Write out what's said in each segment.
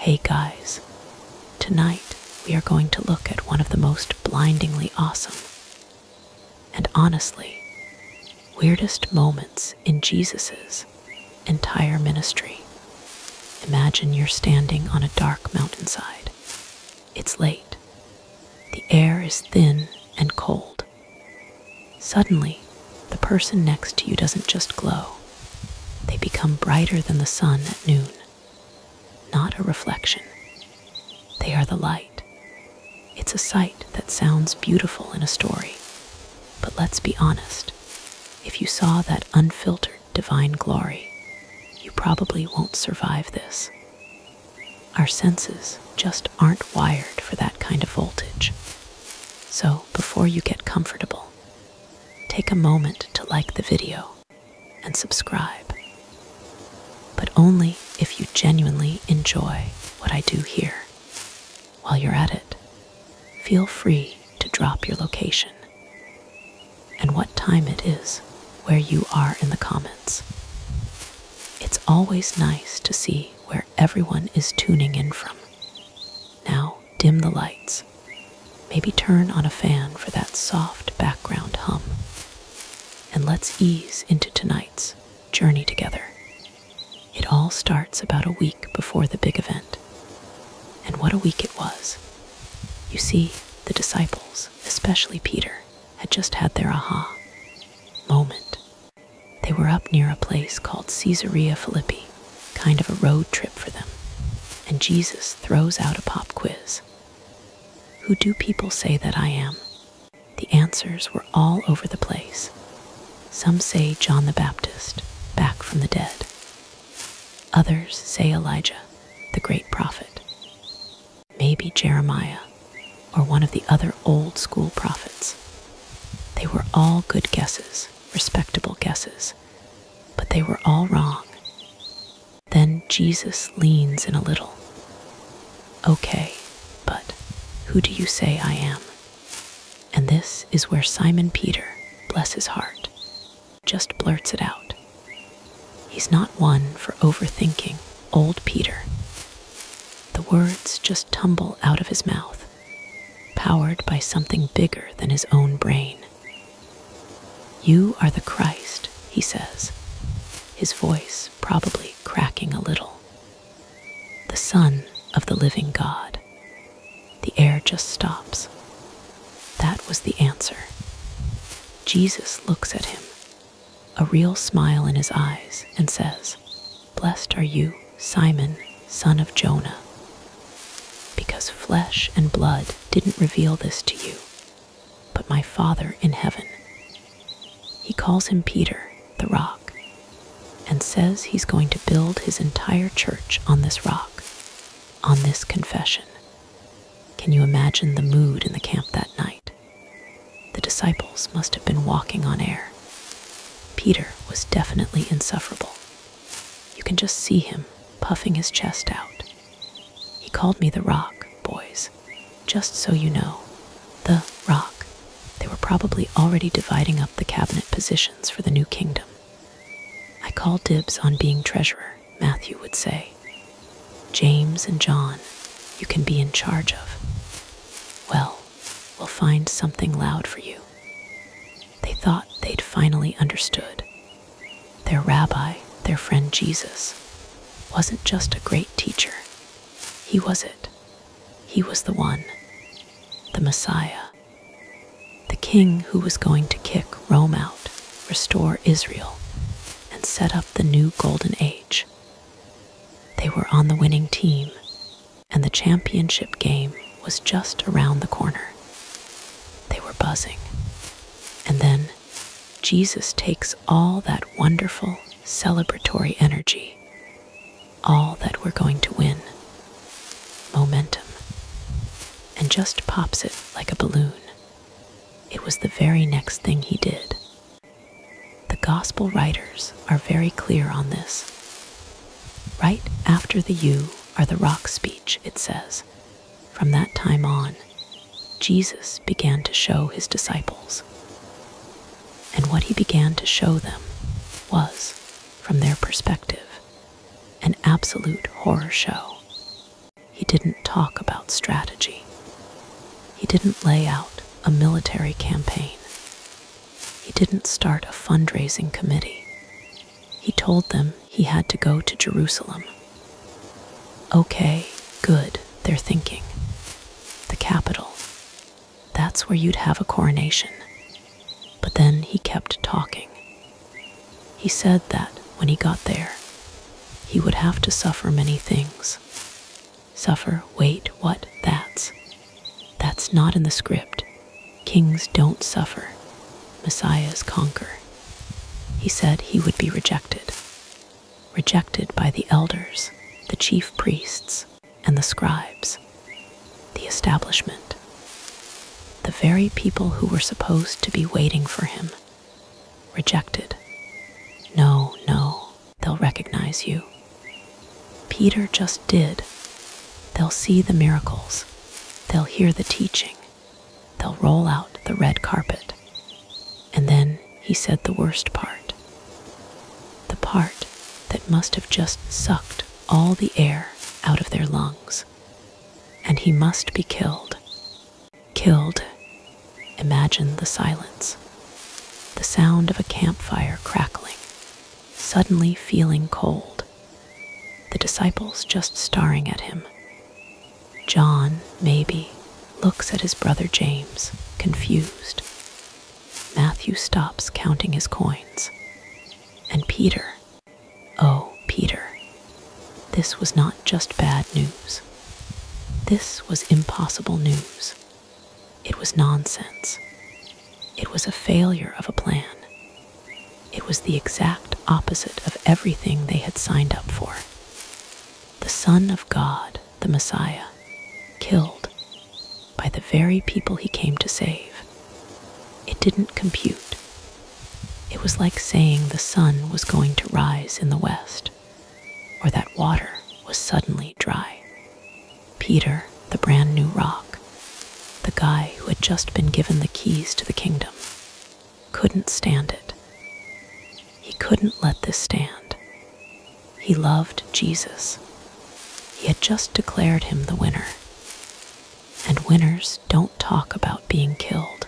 Hey guys, tonight we are going to look at one of the most blindingly awesome and honestly weirdest moments in Jesus's entire ministry. Imagine you're standing on a dark mountainside. It's late. The air is thin and cold. Suddenly, the person next to you doesn't just glow. They become brighter than the sun at noon. Not a reflection. They are the light. It's a sight that sounds beautiful in a story. But let's be honest. If you saw that unfiltered divine glory, you probably won't survive this. Our senses just aren't wired for that kind of voltage. So before you get comfortable, take a moment to like the video and subscribe. But only if you genuinely enjoy what I do here. While you're at it, feel free to drop your location and what time it is where you are in the comments. It's always nice to see where everyone is tuning in from. Now dim the lights. Maybe turn on a fan for that soft background hum. And let's ease into tonight's journey together. It all starts about a week before the big event. And what a week it was. You see, the disciples, especially Peter, had just had their aha moment. They were up near a place called Caesarea Philippi, kind of a road trip for them. And Jesus throws out a pop quiz. Who do people say that I am? The answers were all over the place. Some say John the Baptist, back from the dead. Others say Elijah, the great prophet. Maybe Jeremiah, or one of the other old school prophets. They were all good guesses, respectable guesses, but they were all wrong. Then Jesus leans in a little. Okay, but who do you say I am? And this is where Simon Peter, bless his heart, just blurts it out. He's not one for overthinking old Peter. The words just tumble out of his mouth, powered by something bigger than his own brain. You are the Christ, he says, his voice probably cracking a little. The Son of the living God. The air just stops. That was the answer. Jesus looks at him, a real smile in his eyes, and says, "Blessed are you, Simon, son of Jonah, because flesh and blood didn't reveal this to you, but my Father in heaven." He calls him Peter, the rock, and says he's going to build his entire church on this rock, on this confession. Can you imagine the mood in the camp that night? The disciples must have been walking on air. Peter was definitely insufferable. You can just see him puffing his chest out. He called me the Rock, boys. Just so you know, the Rock. They were probably already dividing up the cabinet positions for the new kingdom. I call dibs on being treasurer, Matthew would say. James and John, you can be in charge of. Well, we'll find something loud for you. They thought they'd finally understood. Their rabbi, their friend Jesus, wasn't just a great teacher. He was it. He was the one, the Messiah, the king who was going to kick Rome out, restore Israel, and set up the new golden age. They were on the winning team, and the championship game was just around the corner. They were buzzing. And then Jesus takes all that wonderful, celebratory energy, all that we're going to win, momentum, and just pops it like a balloon. It was the very next thing he did. The gospel writers are very clear on this. Right after the "you are the rock" speech, it says, from that time on, Jesus began to show his disciples. And what he began to show them was, from their perspective, an absolute horror show. He didn't talk about strategy. He didn't lay out a military campaign. He didn't start a fundraising committee. He told them he had to go to Jerusalem. Okay, good, they're thinking. The capital. That's where you'd have a coronation. But then he kept talking. He said that when he got there, he would have to suffer many things. Suffer, wait, what? That's not in the script. Kings don't suffer. Messiahs conquer. He said he would be rejected. Rejected by the elders, the chief priests, and the scribes. The establishment. The very people who were supposed to be waiting for him. Rejected. No, they'll recognize you. Peter just did. They'll see the miracles. They'll hear the teaching. They'll roll out the red carpet. And then he said the worst part. The part that must have just sucked all the air out of their lungs. And he must be killed. Killed. Imagine the silence. The sound of a campfire crackling. Suddenly feeling cold. The disciples just staring at him. John, maybe, looks at his brother James, confused. Matthew stops counting his coins. And Peter, oh, Peter, this was not just bad news. This was impossible news. It was nonsense. It was a failure of a plan. It was the exact opposite of everything they had signed up for. The Son of God, the Messiah, killed by the very people he came to save. It didn't compute. It was like saying the sun was going to rise in the west, or that water was suddenly dry. Peter, the brand new rock, the guy who had just been given the keys to the kingdom, couldn't stand it. He couldn't let this stand. He loved Jesus. He had just declared him the winner. And winners don't talk about being killed.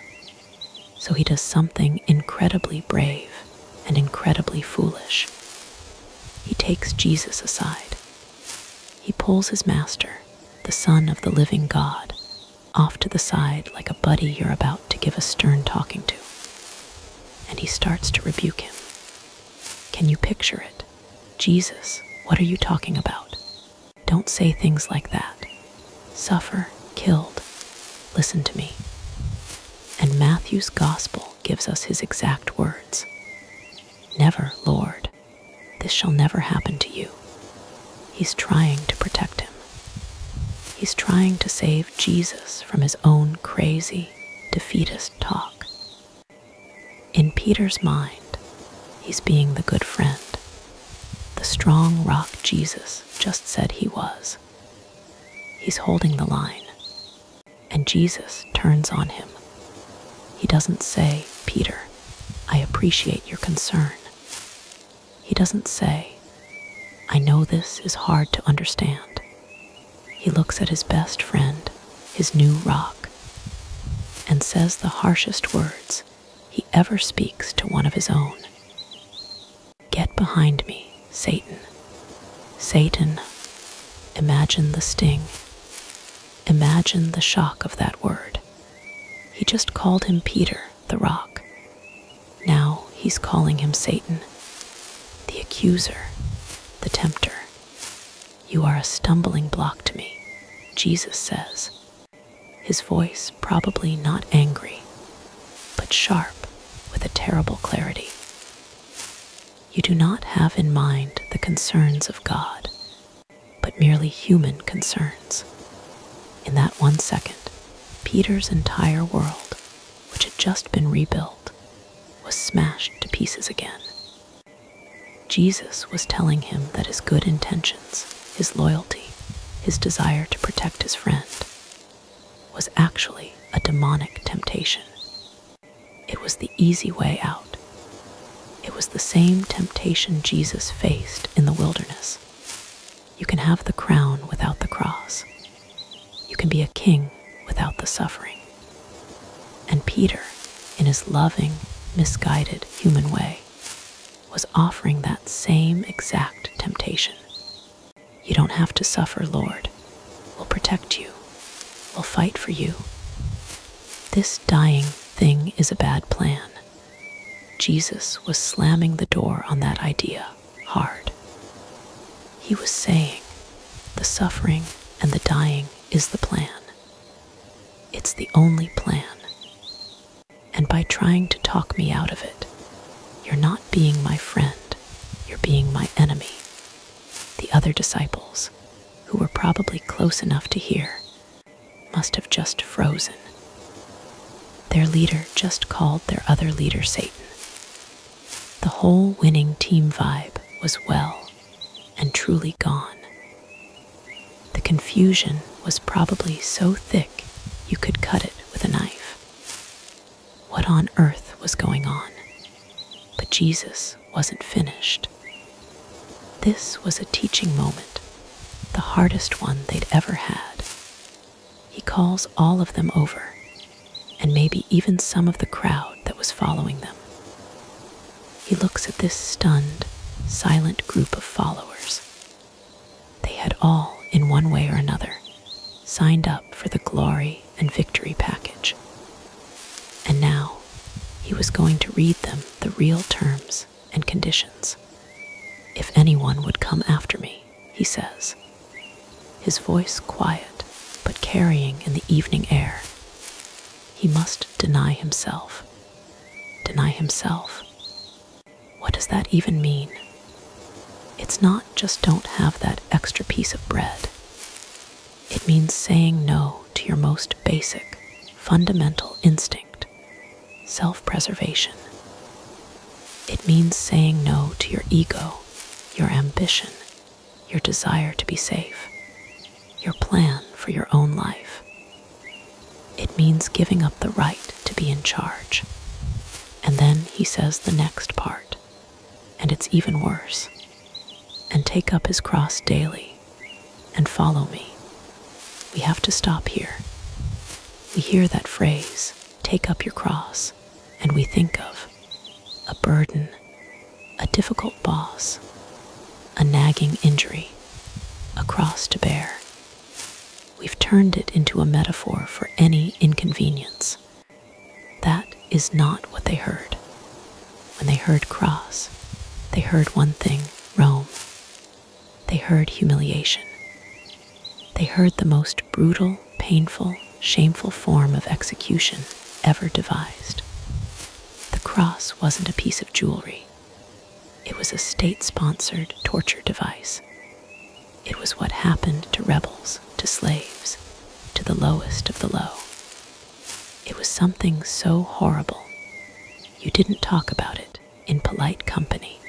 So he does something incredibly brave and incredibly foolish. He takes Jesus aside. He pulls his master, the Son of the living God, off to the side like a buddy you're about to give a stern talking to. And he starts to rebuke him. Can you picture it? Jesus, what are you talking about? Don't say things like that. Suffer, killed. Listen to me. And Matthew's gospel gives us his exact words. Never, Lord. This shall never happen to you. He's trying to protect him. He's trying to save Jesus from his own crazy, defeatist talk. In Peter's mind, he's being the good friend, the strong rock Jesus just said he was. He's holding the line, and Jesus turns on him. He doesn't say, Peter, I appreciate your concern. He doesn't say, I know this is hard to understand. He looks at his best friend, his new rock, and says the harshest words he ever speaks to one of his own. Get behind me, Satan. Satan, imagine the sting. Imagine the shock of that word. He just called him Peter, the rock. Now he's calling him Satan, the accuser, the tempter. You are a stumbling block to me, Jesus says, his voice probably not angry, but sharp with a terrible clarity. You do not have in mind the concerns of God, but merely human concerns. In that 1 second, Peter's entire world, which had just been rebuilt, was smashed to pieces again. Jesus was telling him that his good intentions, his loyalty, his desire to protect his friend, was actually a demonic temptation. It was the easy way out. It was the same temptation Jesus faced in the wilderness. You can have the crown without the cross. can be a king without the suffering. And Peter, in his loving, misguided human way, was offering that same exact temptation. You don't have to suffer, Lord. We'll protect you. We'll fight for you. This dying thing is a bad plan. Jesus was slamming the door on that idea hard. He was saying, the suffering and the dying is the plan. It's the only plan. And by trying to talk me out of it, you're not being my friend, you're being my enemy. The other disciples, who were probably close enough to hear, must have just frozen. Their leader just called their other leader Satan. The whole winning team vibe was well and truly gone. The confusion was probably so thick you could cut it with a knife. What on earth was going on? But Jesus wasn't finished. This was a teaching moment, the hardest one they'd ever had. He calls all of them over, and maybe even some of the crowd that was following them. He looks at this stunned, silent group of followers. They had all, in one way or another, signed up for the glory and victory package. And now, he was going to read them the real terms and conditions. If anyone would come after me, he says, his voice quiet but carrying in the evening air, he must deny himself. Deny himself. What does that even mean? It's not just don't have that extra piece of bread. It means saying no to your most basic, fundamental instinct, self-preservation. It means saying no to your ego, your ambition, your desire to be safe, your plan for your own life. It means giving up the right to be in charge. And then he says the next part, and it's even worse. And take up his cross daily and follow me. We have to stop here. We hear that phrase, take up your cross, and we think of a burden, a difficult boss, a nagging injury, a cross to bear. We've turned it into a metaphor for any inconvenience. That is not what they heard. When they heard cross, they heard one thing, Rome. They heard humiliation. They heard the most brutal, painful, shameful form of execution ever devised. The cross wasn't a piece of jewelry. It was a state-sponsored torture device. It was what happened to rebels, to slaves, to the lowest of the low. It was something so horrible, you didn't talk about it in polite company.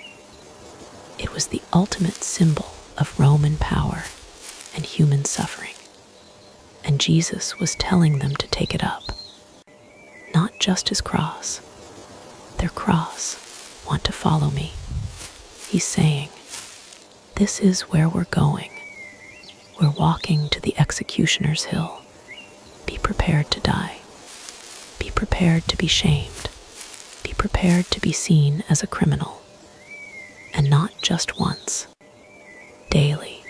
It was the ultimate symbol of Roman power and human suffering. And Jesus was telling them to take it up. Not just his cross, their cross, want to follow me. He's saying, this is where we're going. We're walking to the executioner's hill. Be prepared to die. Be prepared to be shamed. Be prepared to be seen as a criminal. And not just once. Daily.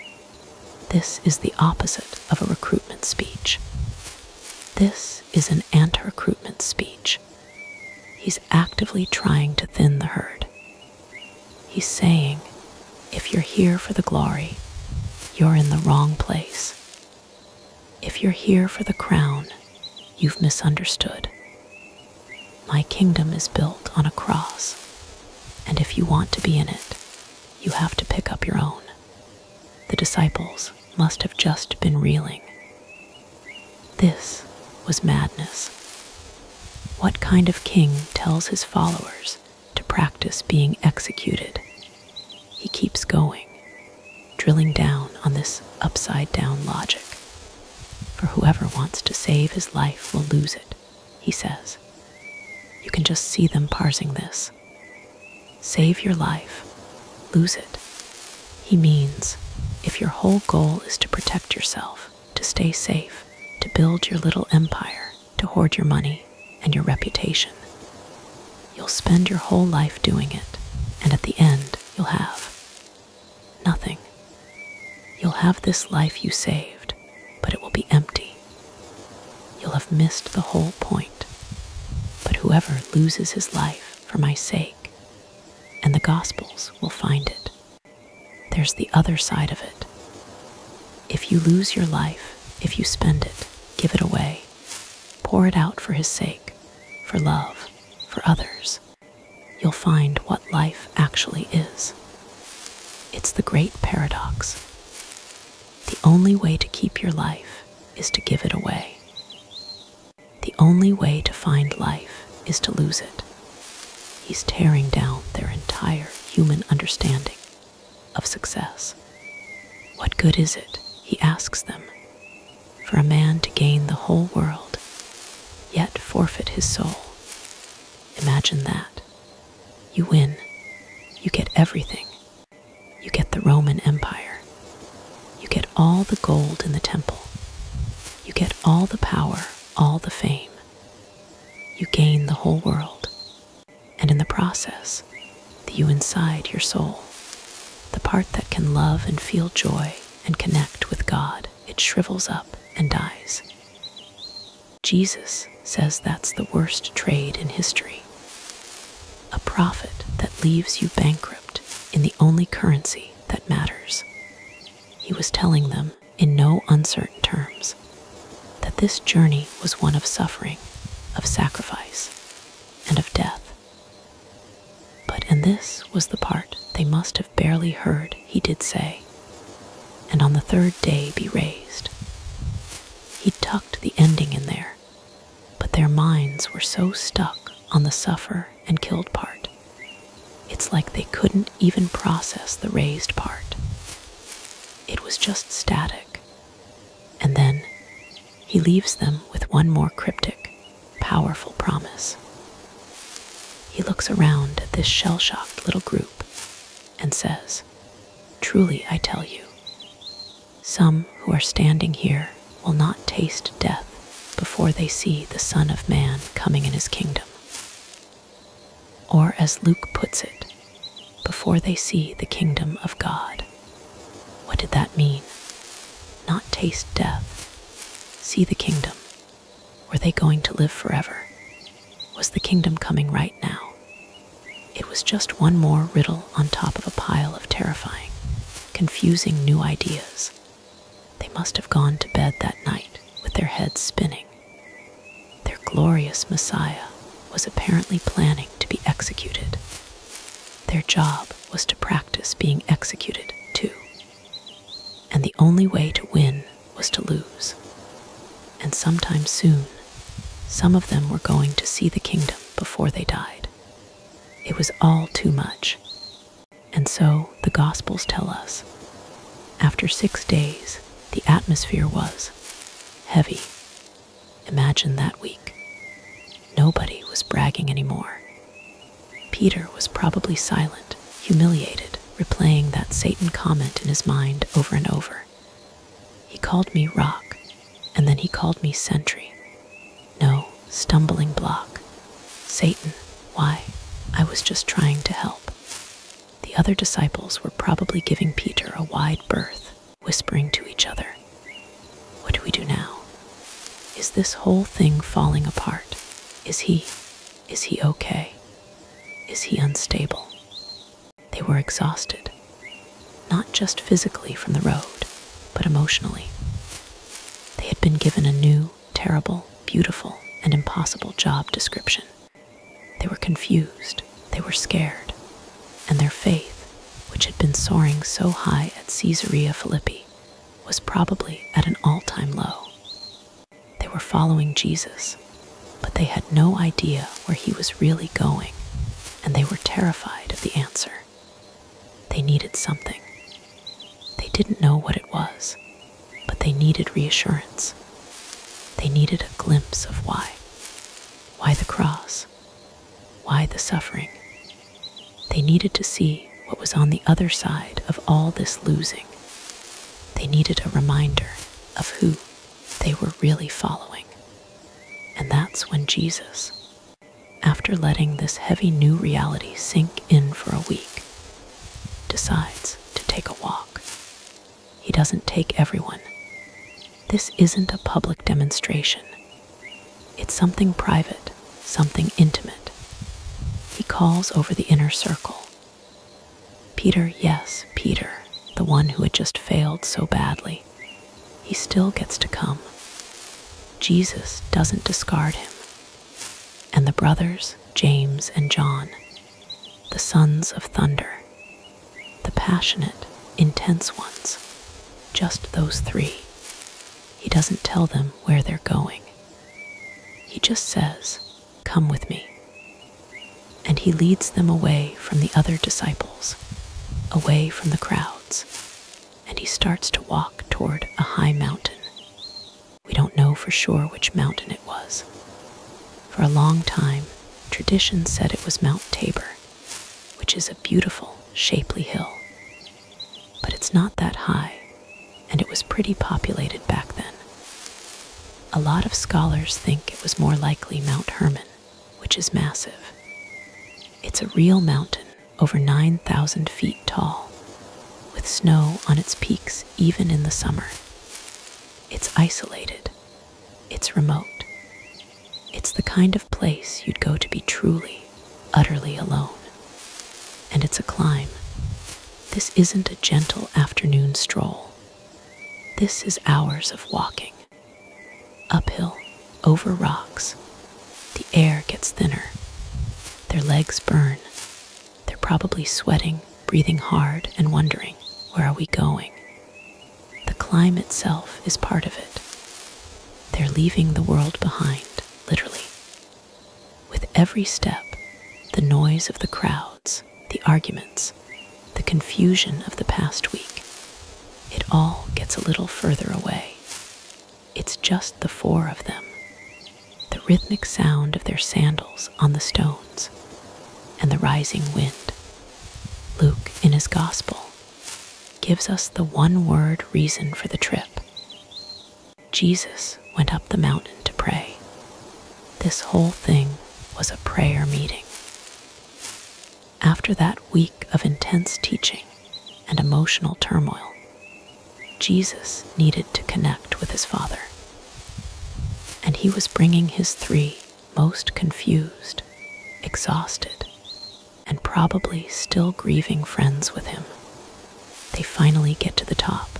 This is the opposite of a recruitment speech. This is an anti-recruitment speech. He's actively trying to thin the herd. He's saying, if you're here for the glory, you're in the wrong place. If you're here for the crown, you've misunderstood. My kingdom is built on a cross, and if you want to be in it, you have to pick up your own. The disciples must have just been reeling. This was madness. What kind of king tells his followers to practice being executed? He keeps going, drilling down on this upside-down logic. For whoever wants to save his life will lose it, he says. You can just see them parsing this. Save your life, lose it. He means, if your whole goal is to protect yourself, to stay safe, to build your little empire, to hoard your money and your reputation. You'll spend your whole life doing it, and at the end, you'll have nothing. You'll have this life you saved, but it will be empty. You'll have missed the whole point. But whoever loses his life for my sake, and the Gospels will find it. There's the other side of it. If you lose your life, if you spend it, give it away, pour it out for his sake, for love, for others, you'll find what life actually is. It's the great paradox. The only way to keep your life is to give it away. The only way to find life is to lose it. He's tearing down their entire human understanding of success. What good is it, he asks them, for a man to gain the whole world, yet forfeit his soul? Imagine that. You win. You get everything. You get the Roman Empire. You get all the gold in the temple. You get all the power, all the fame. You gain the whole world. And in the process, the you inside your soul, the part that can love and feel joy and connect with God, it shrivels up and dies. Jesus says that's the worst trade in history. A profit that leaves you bankrupt in the only currency that matters. He was telling them, in no uncertain terms, that this journey was one of suffering, of sacrifice, and of death. And this was the part they must have barely heard. He did say, "And on the third day be raised." He tucked the ending in there, but their minds were so stuck on the suffer and killed part. It's like they couldn't even process the raised part. It was just static. And then he leaves them with one more cryptic, powerful promise. He looks around at this shell-shocked little group and says, "Truly I tell you, some who are standing here will not taste death before they see the Son of Man coming in his kingdom." Or as Luke puts it, before they see the kingdom of God. What did that mean? Not taste death, see the kingdom. Were they going to live forever? Was the kingdom coming right now? It was just one more riddle on top of a pile of terrifying, confusing new ideas. They must have gone to bed that night with their heads spinning. Their glorious Messiah was apparently planning to be executed. Their job was to practice being executed too. And the only way to win was to lose. And sometime soon, some of them were going to see the kingdom before they died. It was all too much. And so the Gospels tell us, after 6 days, the atmosphere was heavy. Imagine that week. Nobody was bragging anymore. Peter was probably silent, humiliated, replaying that Satan comment in his mind over and over. He called me rock, and then he called me sentry. No, stumbling block. Satan, why? I was just trying to help. The other disciples were probably giving Peter a wide berth, whispering to each other, "What do we do now? Is this whole thing falling apart? Is he okay? Is he unstable?" They were exhausted, not just physically from the road, but emotionally. They had been given a new, terrible, beautiful, and impossible job description. They were confused, they were scared, and their faith, which had been soaring so high at Caesarea Philippi, was probably at an all-time low. They were following Jesus, but they had no idea where he was really going, and they were terrified of the answer. They needed something. They didn't know what it was, but they needed reassurance. They needed a glimpse of why. Why the cross? Why the suffering? They needed to see what was on the other side of all this losing. They needed a reminder of who they were really following. And that's when Jesus, after letting this heavy new reality sink in for a week, decides to take a walk. He doesn't take everyone. This isn't a public demonstration. It's something private, something intimate. He calls over the inner circle. Peter, yes, Peter, the one who had just failed so badly. He still gets to come. Jesus doesn't discard him. And the brothers, James and John, the sons of thunder, the passionate, intense ones, just those three. He doesn't tell them where they're going. He just says, "Come with me." And he leads them away from the other disciples, away from the crowds, and he starts to walk toward a high mountain. We don't know for sure which mountain it was. For a long time, tradition said it was Mount Tabor, which is a beautiful, shapely hill. But it's not that high, and it was pretty populated back then. A lot of scholars think it was more likely Mount Hermon, which is massive. It's a real mountain, over 9,000 feet tall, with snow on its peaks even in the summer. It's isolated. It's remote. It's the kind of place you'd go to be truly, utterly alone. And it's a climb. This isn't a gentle afternoon stroll. This is hours of walking. Uphill, over rocks. The air gets thinner. Their legs burn. They're probably sweating, breathing hard, and wondering, where are we going? The climb itself is part of it. They're leaving the world behind, literally. With every step, the noise of the crowds, the arguments, the confusion of the past week, it all gets a little further away. It's just the four of them, the rhythmic sound of their sandals on the stones, and the rising wind. Luke, in his gospel, gives us the one-word reason for the trip. Jesus went up the mountain to pray. This whole thing was a prayer meeting. After that week of intense teaching and emotional turmoil, Jesus needed to connect with his Father. And he was bringing his three most confused, exhausted, and probably still grieving friends with him. They finally get to the top,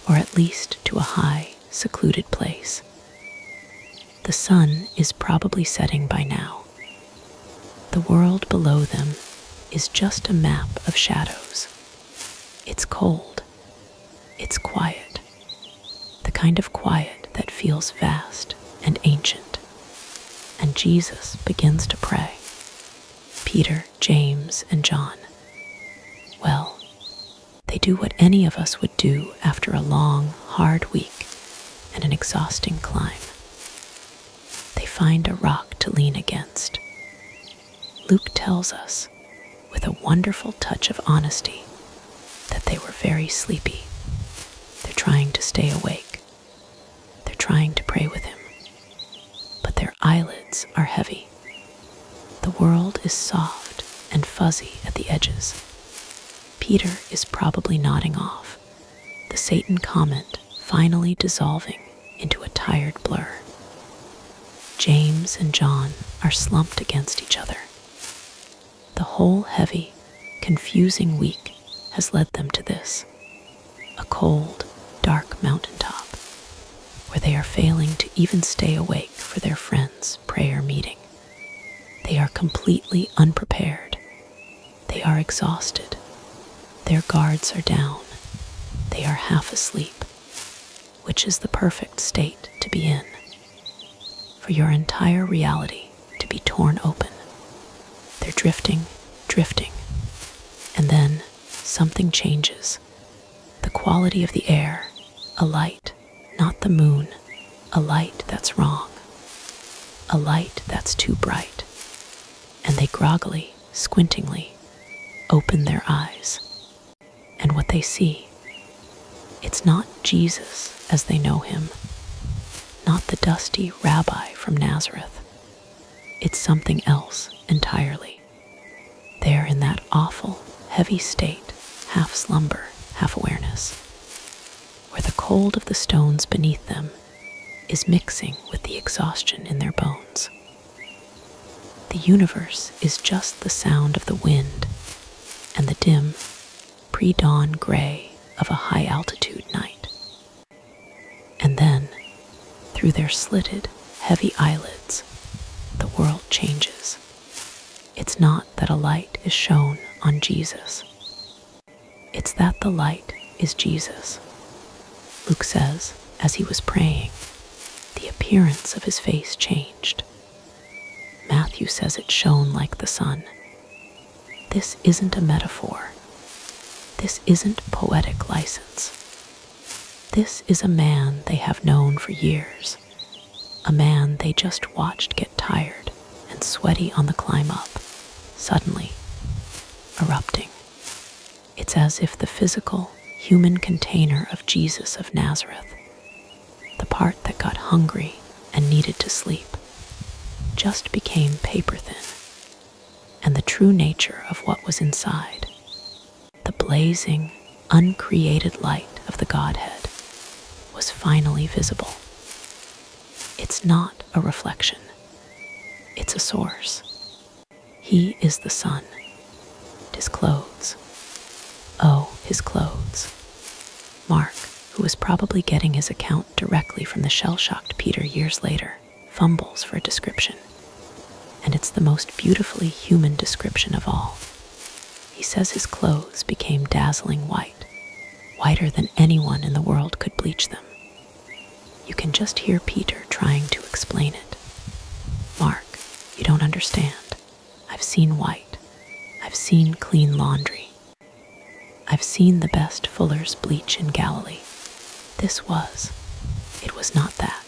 or at least to a high, secluded place. The sun is probably setting by now. The world below them is just a map of shadows. It's cold. It's quiet. The kind of quiet that feels vast and ancient. And Jesus begins to pray. Peter, James, and John. Well, they do what any of us would do after a long, hard week and an exhausting climb. They find a rock to lean against. Luke tells us, with a wonderful touch of honesty, that they were very sleepy. They're trying to stay awake. They're trying to pray with him. But their eyelids are heavy. The world is soft and fuzzy at the edges. Peter is probably nodding off, the Satan comment finally dissolving into a tired blur. James and John are slumped against each other. The whole heavy, confusing week has led them to this, a cold, dark mountaintop, where they are failing to even stay awake for their friends' prayer meeting. They are completely unprepared. They are exhausted. Their guards are down. They are half asleep, which is the perfect state to be in, for your entire reality to be torn open. They're drifting, and then something changes. The quality of the air, a light, not the moon, a light that's wrong, a light that's too bright. And they groggily, squintingly, open their eyes. And what they see, it's not Jesus as they know him. not the dusty rabbi from Nazareth. It's something else entirely. There in that awful, heavy state, half slumber, half awareness, where the cold of the stones beneath them is mixing with the exhaustion in their bones. The universe is just the sound of the wind and the dim, pre-dawn gray of a high-altitude night. And then, through their slitted, heavy eyelids, the world changes. It's not that a light is shone on Jesus. It's that the light is Jesus. Luke says, as he was praying, the appearance of his face changed. Matthew says it shone like the sun. This isn't a metaphor. This isn't poetic license. This is a man they have known for years, a man they just watched get tired and sweaty on the climb up, suddenly erupting. It's as if the physical, human container of Jesus of Nazareth, the part that got hungry and needed to sleep, just became paper thin, and the true nature of what was inside, the blazing, uncreated light of the Godhead, was finally visible. It's not a reflection. It's a source. He is the sun. His clothes. Oh, his clothes. Mark, who was probably getting his account directly from the shell-shocked Peter years later, fumbles for a description. And it's the most beautifully human description of all. He says his clothes became dazzling white, whiter than anyone in the world could bleach them. You can just hear Peter trying to explain it. Mark, you don't understand. I've seen white. I've seen clean laundry. I've seen the best fullers bleach in Galilee. It was not that.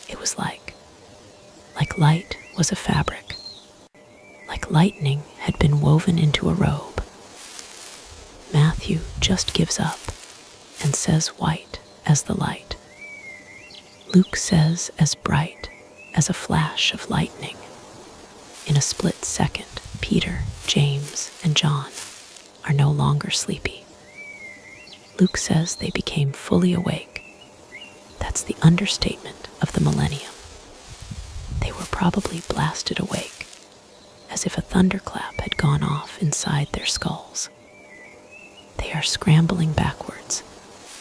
It was like light was a fabric, like lightning had been woven into a robe. Matthew just gives up and says white as the light. Luke says as bright as a flash of lightning. In a split second, Peter, James, and John are no longer sleepy. Luke says they became fully awake. That's the understatement of the millennium. They were probably blasted awake, as if a thunderclap had gone off inside their skulls. They are scrambling backwards,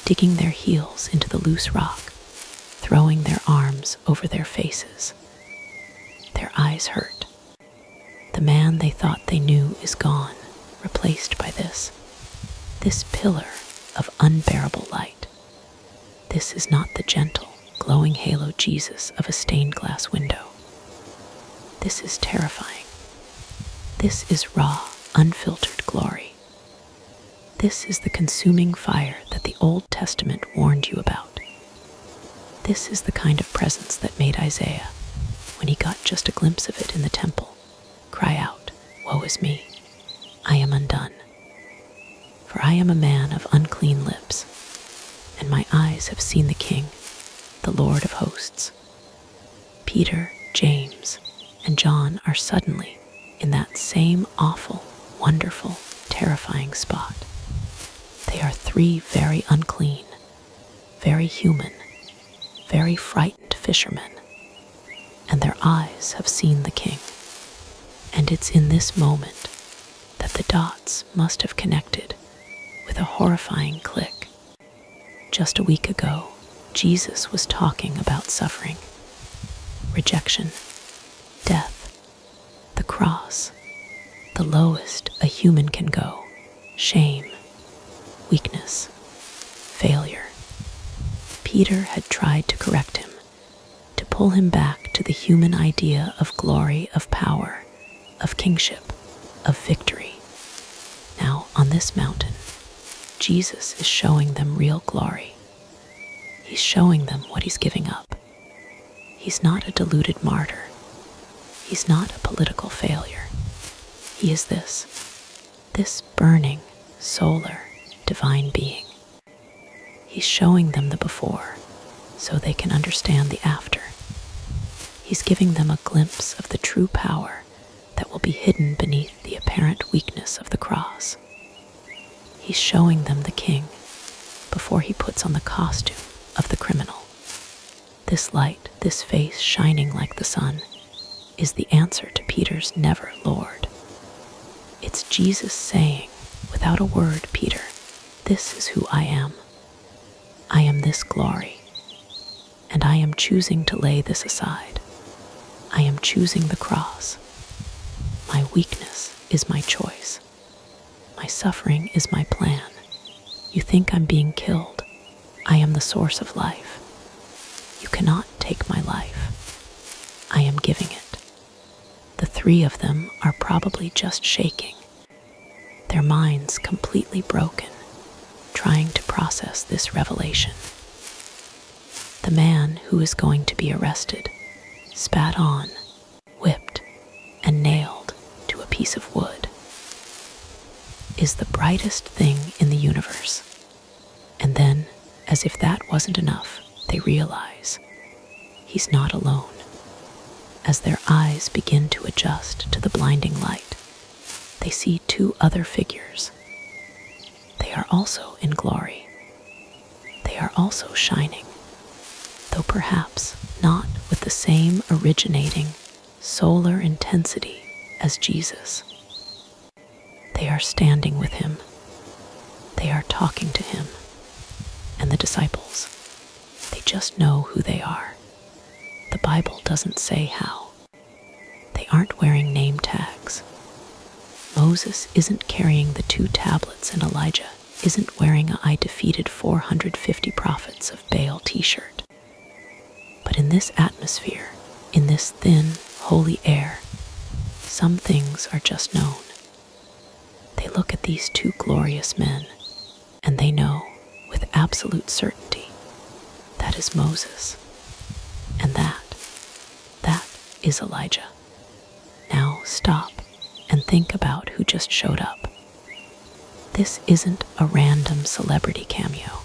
digging their heels into the loose rock, throwing their arms over their faces. Their eyes hurt. The man they thought they knew is gone, replaced by this pillar of unbearable light. This is not the gentle, glowing halo Jesus of a stained glass window. This is terrifying. This is raw, unfiltered glory. This is the consuming fire that the Old Testament warned you about. This is the kind of presence that made Isaiah, when he got just a glimpse of it in the temple, cry out, "Woe is me, I am undone. For I am a man of unclean lips, and my eyes have seen the King, the Lord of hosts." Peter, James, and John are suddenly in that same awful, wonderful, terrifying spot. They are three very unclean, very human, very frightened fishermen, and their eyes have seen the King. And it's in this moment that the dots must have connected with a horrifying click. Just a week ago, Jesus was talking about suffering, rejection, death, the cross, the lowest a human can go, shame, weakness, failure. Peter had tried to correct him, to pull him back to the human idea of glory, of power, of kingship, of victory. Now, on this mountain, Jesus is showing them real glory. He's showing them what he's giving up. He's not a deluded martyr. He's not a political failure. He is this burning, solar, divine being. He's showing them the before, so they can understand the after. He's giving them a glimpse of the true power that will be hidden beneath the apparent weakness of the cross. He's showing them the King before he puts on the costume of the criminal. This light, this face shining like the sun, is the answer to Peter's "Never, Lord." It's Jesus saying, without a word, "Peter, this is who I am. I am this glory, and I am choosing to lay this aside. I am choosing the cross. My weakness is my choice. My suffering is my plan. You think I'm being killed. I am the source of life. You cannot take my life. I am giving it." The three of them are probably just shaking, their minds completely broken, trying to process this revelation. The man who is going to be arrested, spat on, whipped, and nailed to a piece of wood, is the brightest thing in the universe. And then, as if that wasn't enough, they realize he's not alone. As their eyes begin to adjust to the blinding light, they see two other figures. They are also in glory. They are also shining, though perhaps not with the same originating, solar intensity as Jesus. They are standing with him. They are talking to him. And the disciples, they just know who they are. The Bible doesn't say how. They aren't wearing name tags. Moses isn't carrying the 2 tablets, and Elijah isn't wearing a "I defeated 450 prophets of Baal" t-shirt. But in this atmosphere, in this thin, holy air, some things are just known. They look at these 2 glorious men, and they know with absolute certainty that is Moses, and that is Elijah. Now stop and think about who just showed up. This isn't a random celebrity cameo.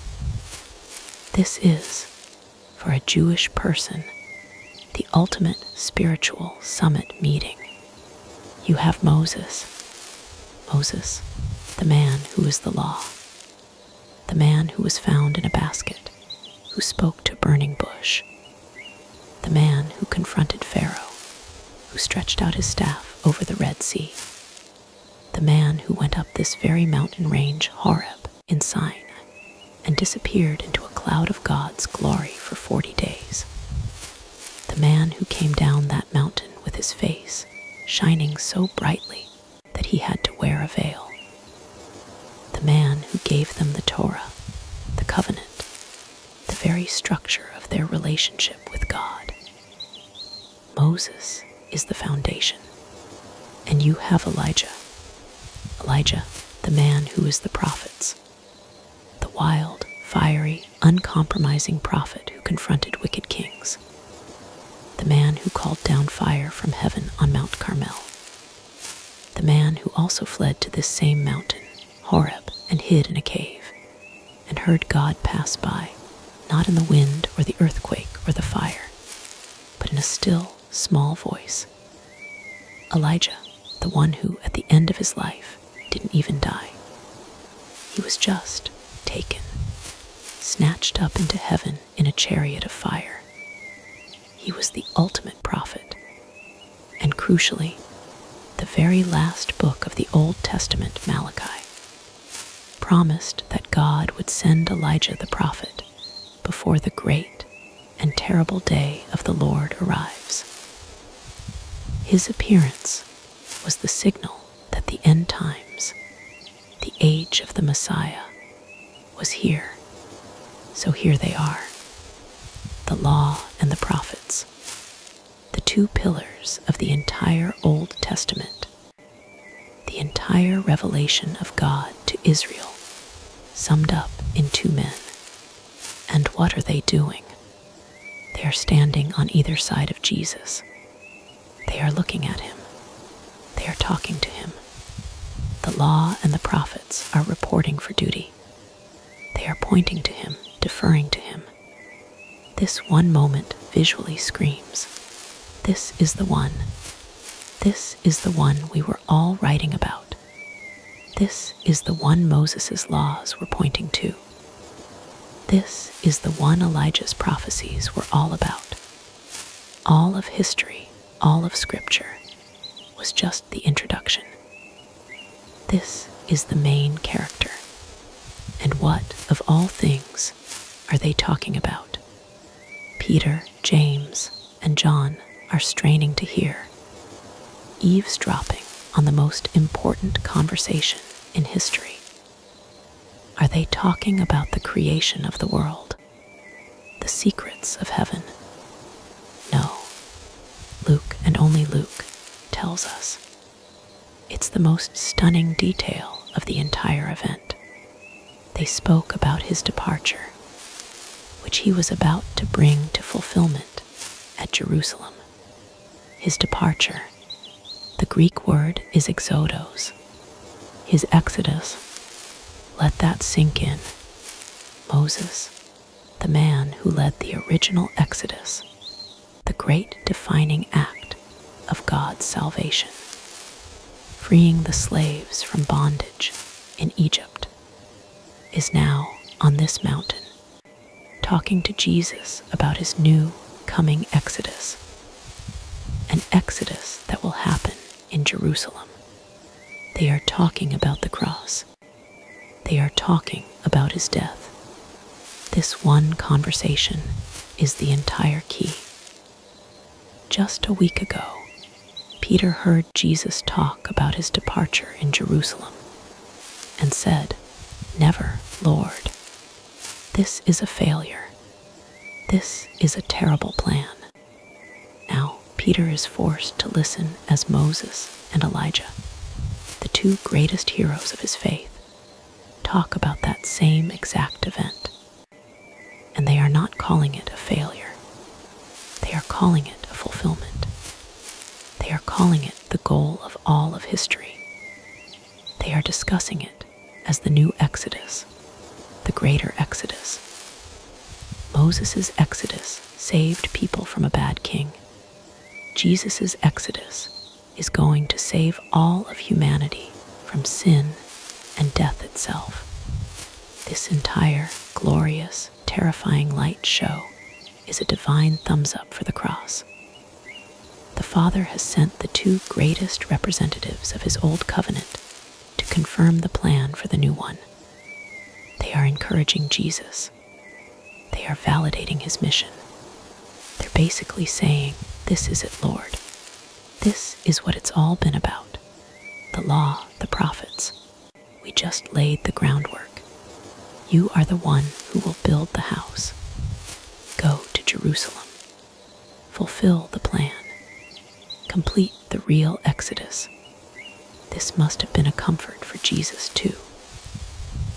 This is, for a Jewish person, the ultimate spiritual summit meeting. You have Moses, the man who is the law, the man who was found in a basket, who spoke to a burning bush, the man who confronted Pharaoh, who stretched out his staff over the Red Sea, the man who went up this very mountain range, Horeb, in Sinai, and disappeared into a cloud of God's glory for 40 days, the man who came down that mountain with his face shining so brightly that he had to wear a veil, the man who gave them the Torah, the covenant, the very structure of their relationship with God. Moses is the foundation, and you have Elijah, the man who is the prophets, the wild, fiery, uncompromising prophet who confronted wicked kings, the man who called down fire from heaven on Mount Carmel, the man who also fled to this same mountain, Horeb, and hid in a cave, and heard God pass by, not in the wind or the earthquake or the fire, but in a still, small voice. Elijah, the one who, at the end of his life, didn't even die. He was just taken, snatched up into heaven in a chariot of fire. He was the ultimate prophet, and crucially, the very last book of the Old Testament, Malachi, promised that God would send Elijah the prophet before the great and terrible day of the Lord arrives. His appearance was the signal that the end times, the age of the Messiah, was here. So here they are, the law and the prophets, the 2 pillars of the entire Old Testament, the entire revelation of God to Israel, summed up in 2 men. And what are they doing? They are standing on either side of Jesus. They are looking at him. They are talking to him. The law and the prophets are reporting for duty. They are pointing to him, deferring to him. This one moment visually screams, "This is the one. This is the one we were all writing about. This is the one Moses' laws were pointing to. This is the one Elijah's prophecies were all about." All of history, all of scripture, was just the introduction. This is the main character. And what, of all things, are they talking about? Peter, James, and John are straining to hear, eavesdropping on the most important conversation in history. Are they talking about the creation of the world, the secrets of heaven? No. Luke, and only Luke, tells us. It's the most stunning detail of the entire event. They spoke about his departure, which he was about to bring to fulfillment at Jerusalem. His departure. The Greek word is exodos. His exodus. Let that sink in. Moses, the man who led the original exodus, the great defining act of God's salvation, freeing the slaves from bondage in Egypt, is now on this mountain, talking to Jesus about his new coming exodus, an exodus that will happen in Jerusalem. They are talking about the cross. They are talking about his death. This one conversation is the entire key. Just a week ago, Peter heard Jesus talk about his departure in Jerusalem and said, "Never, Lord. This is a failure. This is a terrible plan." Now, Peter is forced to listen as Moses and Elijah, the two greatest heroes of his faith, talk about that same exact event. And they are not calling it a failure. They are calling it a fulfillment. They are calling it the goal of all of history. They are discussing it as the new Exodus, the greater Exodus. Moses' Exodus saved people from a bad king. Jesus' Exodus is going to save all of humanity from sin and death itself. This entire glorious, terrifying light show is a divine thumbs up for the cross. The Father has sent the two greatest representatives of his old covenant to confirm the plan for the new one. They are encouraging Jesus. They are validating his mission. They're basically saying, "This is it, Lord. This is what it's all been about. The law, the prophets. We just laid the groundwork. You are the one who will build the house. Go to Jerusalem. Fulfill the plan. Complete the real Exodus." This must have been a comfort for Jesus too.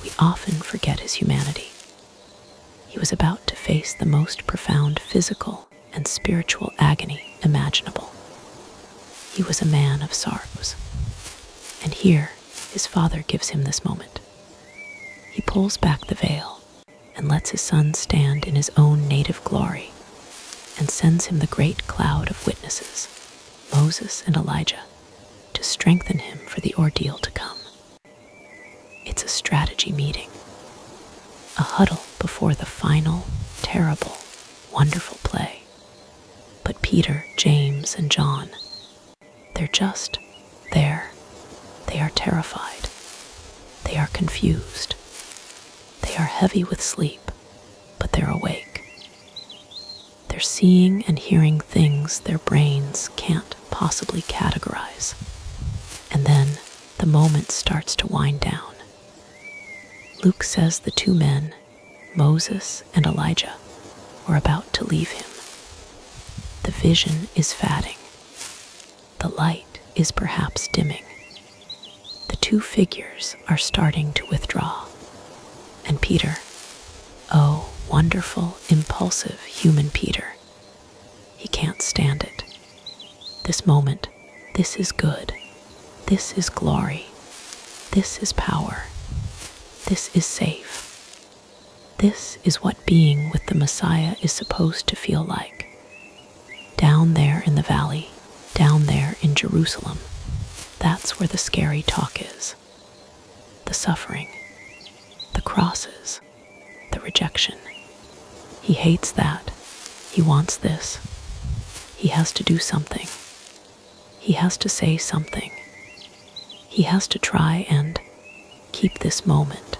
We often forget his humanity. He was about to face the most profound physical and spiritual agony imaginable. He was a man of sorrows. And here, his Father gives him this moment. He pulls back the veil and lets his Son stand in his own native glory and sends him the great cloud of witnesses, Moses and Elijah, to strengthen him for the ordeal to come. It's a strategy meeting, a huddle before the final, terrible, wonderful play. But Peter, James, and John, they're just there. They are terrified. They are confused. They are heavy with sleep, but they're awake. They're seeing and hearing things their brains can't possibly categorize. And then the moment starts to wind down. Luke says the two men, Moses and Elijah, were about to leave him. The vision is fading. The light is perhaps dimming. The two figures are starting to withdraw. And Peter, oh, wonderful, impulsive human Peter, he can't stand it. This moment, this is good. This is glory. This is power. This is safe. This is what being with the Messiah is supposed to feel like. Down there in the valley, down there in Jerusalem, that's where the scary talk is. The suffering, the crosses, the rejection. He hates that. He wants this. He has to do something. He has to say something. He has to try and keep this moment,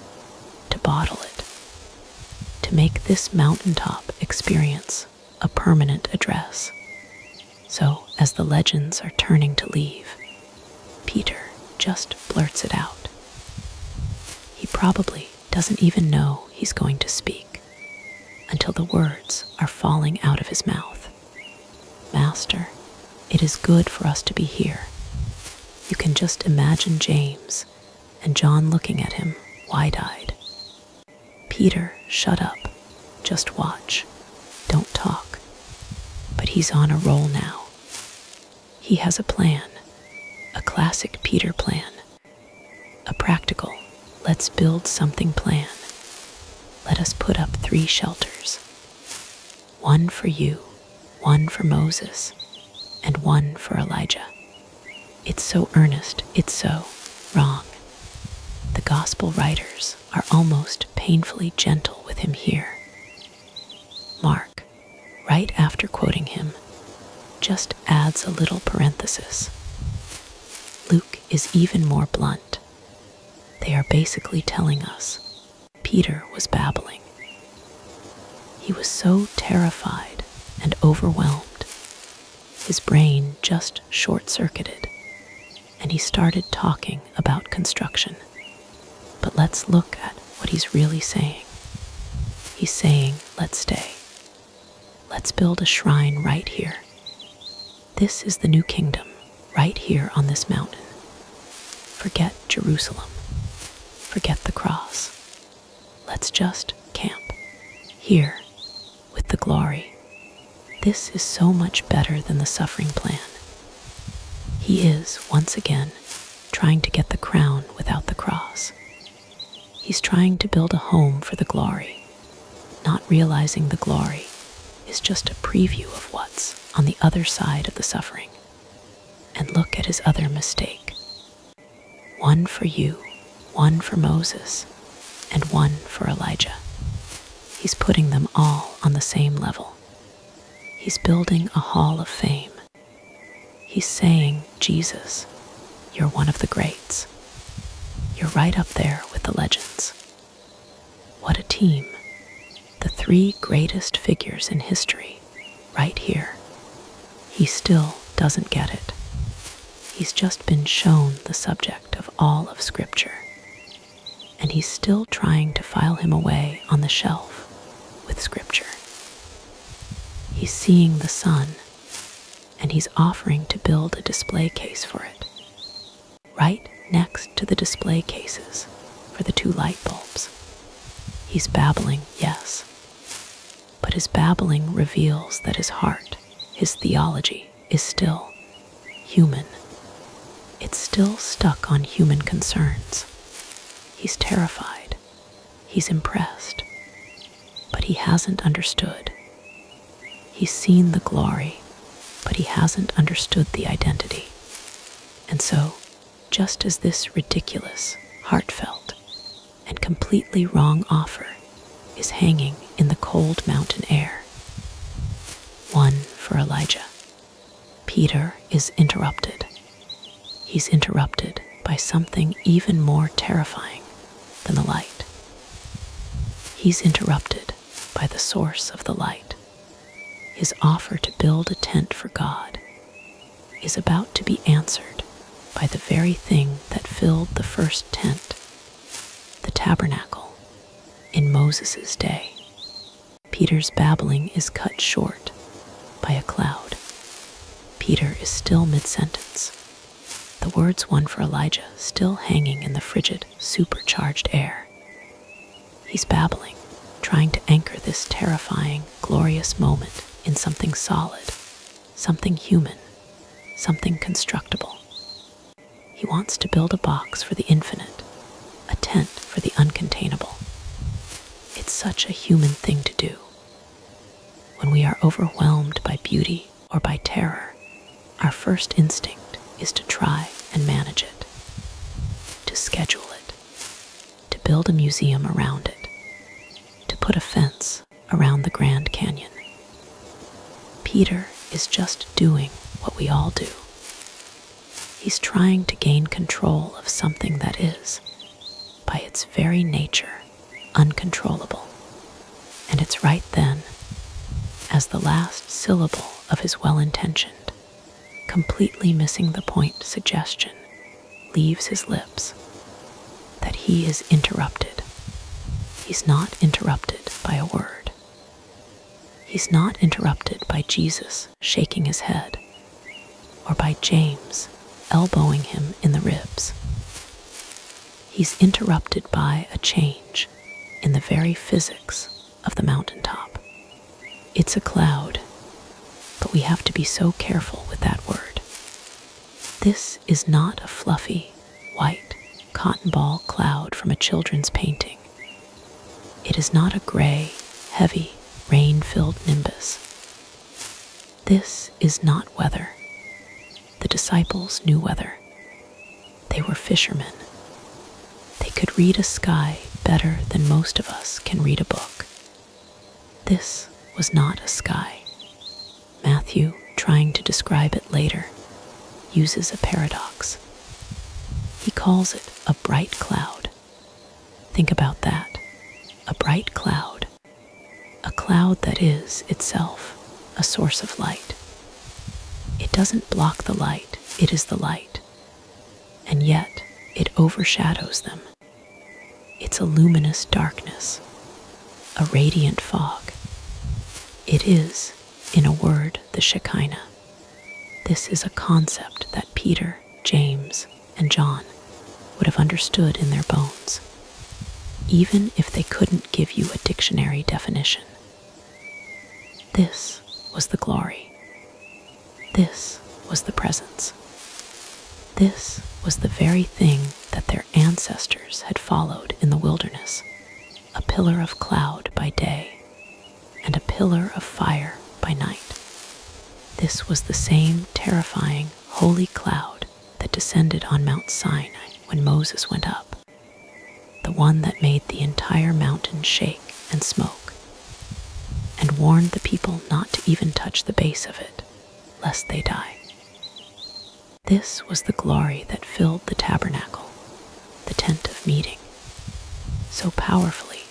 to bottle it, to make this mountaintop experience a permanent address. So, as the legends are turning to leave, Peter just blurts it out. He probably doesn't even know he's going to speak until the words are falling out of his mouth. Master, it is good for us to be here. You can just imagine James and John looking at him, wide-eyed. Peter, shut up. Just watch. Don't talk. But he's on a roll now. He has a plan, a classic Peter plan, a practical, let's build something plan. Let us put up 3 shelters. 1 for you, 1 for Moses, and 1 for Elijah. It's so earnest, it's so wrong. The gospel writers are almost painfully gentle with him here. Mark, right after quoting him, just adds a little parenthesis. Luke is even more blunt. They are basically telling us Peter was babbling. He was so terrified and overwhelmed. His brain just short-circuited, and he started talking about construction. But let's look at what he's really saying. He's saying, let's stay. Let's build a shrine right here. This is the new kingdom, right here on this mountain. Forget Jerusalem. Forget the cross. Let's just camp here with the glory. This is so much better than the suffering plan. He is, once again, trying to get the crown without the cross. He's trying to build a home for the glory, not realizing the glory is just a preview of what's on the other side of the suffering. And look at his other mistake. 1 for you, 1 for Moses, and 1 for Elijah. He's putting them all on the same level. He's building a hall of fame. He's saying, Jesus, you're one of the greats. You're right up there with the legends. What a team. The 3 greatest figures in history, right here. He still doesn't get it. He's just been shown the subject of all of Scripture, and he's still trying to file him away on the shelf with Scripture. He's seeing the sun, and he's offering to build a display case for it, right next to the display cases for the 2 light bulbs. He's babbling, yes, but his babbling reveals that his heart, his theology, is still human. It's still stuck on human concerns. He's terrified. He's impressed. But he hasn't understood. He's seen the glory, but he hasn't understood the identity. And so, just as this ridiculous, heartfelt, and completely wrong offer is hanging in the cold mountain air, 1 for Elijah, Peter is interrupted. He's interrupted by something even more terrifying than the light. He's interrupted by the source of the light. His offer to build a tent for God is about to be answered by the very thing that filled the first tent, the tabernacle, in Moses' day. Peter's babbling is cut short by a cloud. Peter is still mid-sentence. The words 1 for Elijah still hanging in the frigid, supercharged air. He's babbling, trying to anchor this terrifying, glorious moment in something solid, something human, something constructible. He wants to build a box for the infinite, a tent for the uncontainable. It's such a human thing to do. When we are overwhelmed by beauty or by terror, our first instinct is to try and manage it, to schedule it, to build a museum around it, to put a fence around the Grand Canyon. Peter is just doing what we all do. He's trying to gain control of something that is, by its very nature, uncontrollable. And it's right then, as the last syllable of his well-intentioned, completely missing the point suggestion leaves his lips, that he is interrupted. He's not interrupted by a word. He's not interrupted by Jesus shaking his head, or by James elbowing him in the ribs. He's interrupted by a change in the very physics of the mountaintop. It's a cloud, but we have to be so careful with that word. This is not a fluffy, white, cotton ball cloud from a children's painting. It is not a gray, heavy, rain-filled nimbus. This is not weather. The disciples knew weather. They were fishermen. They could read a sky better than most of us can read a book. This was not a sky. Matthew, trying to describe it later, uses a paradox. He calls it a bright cloud. Think about that. A bright cloud. A cloud that is itself a source of light. It doesn't block the light, it is the light. And yet, it overshadows them. It's a luminous darkness, a radiant fog. It is, in a word, the Shekinah. This is a concept that Peter, James, and John would have understood in their bones, even if they couldn't give you a dictionary definition. This was the glory. This was the presence. This was the very thing that their ancestors had followed in the wilderness, a pillar of cloud by day and a pillar of fire by night. This was the same terrifying, holy cloud that descended on Mount Sinai when Moses went up, the one that made the entire mountain shake and smoke, and warned the people not to even touch the base of it, lest they die. This was the glory that filled the tabernacle, the tent of meeting, so powerfully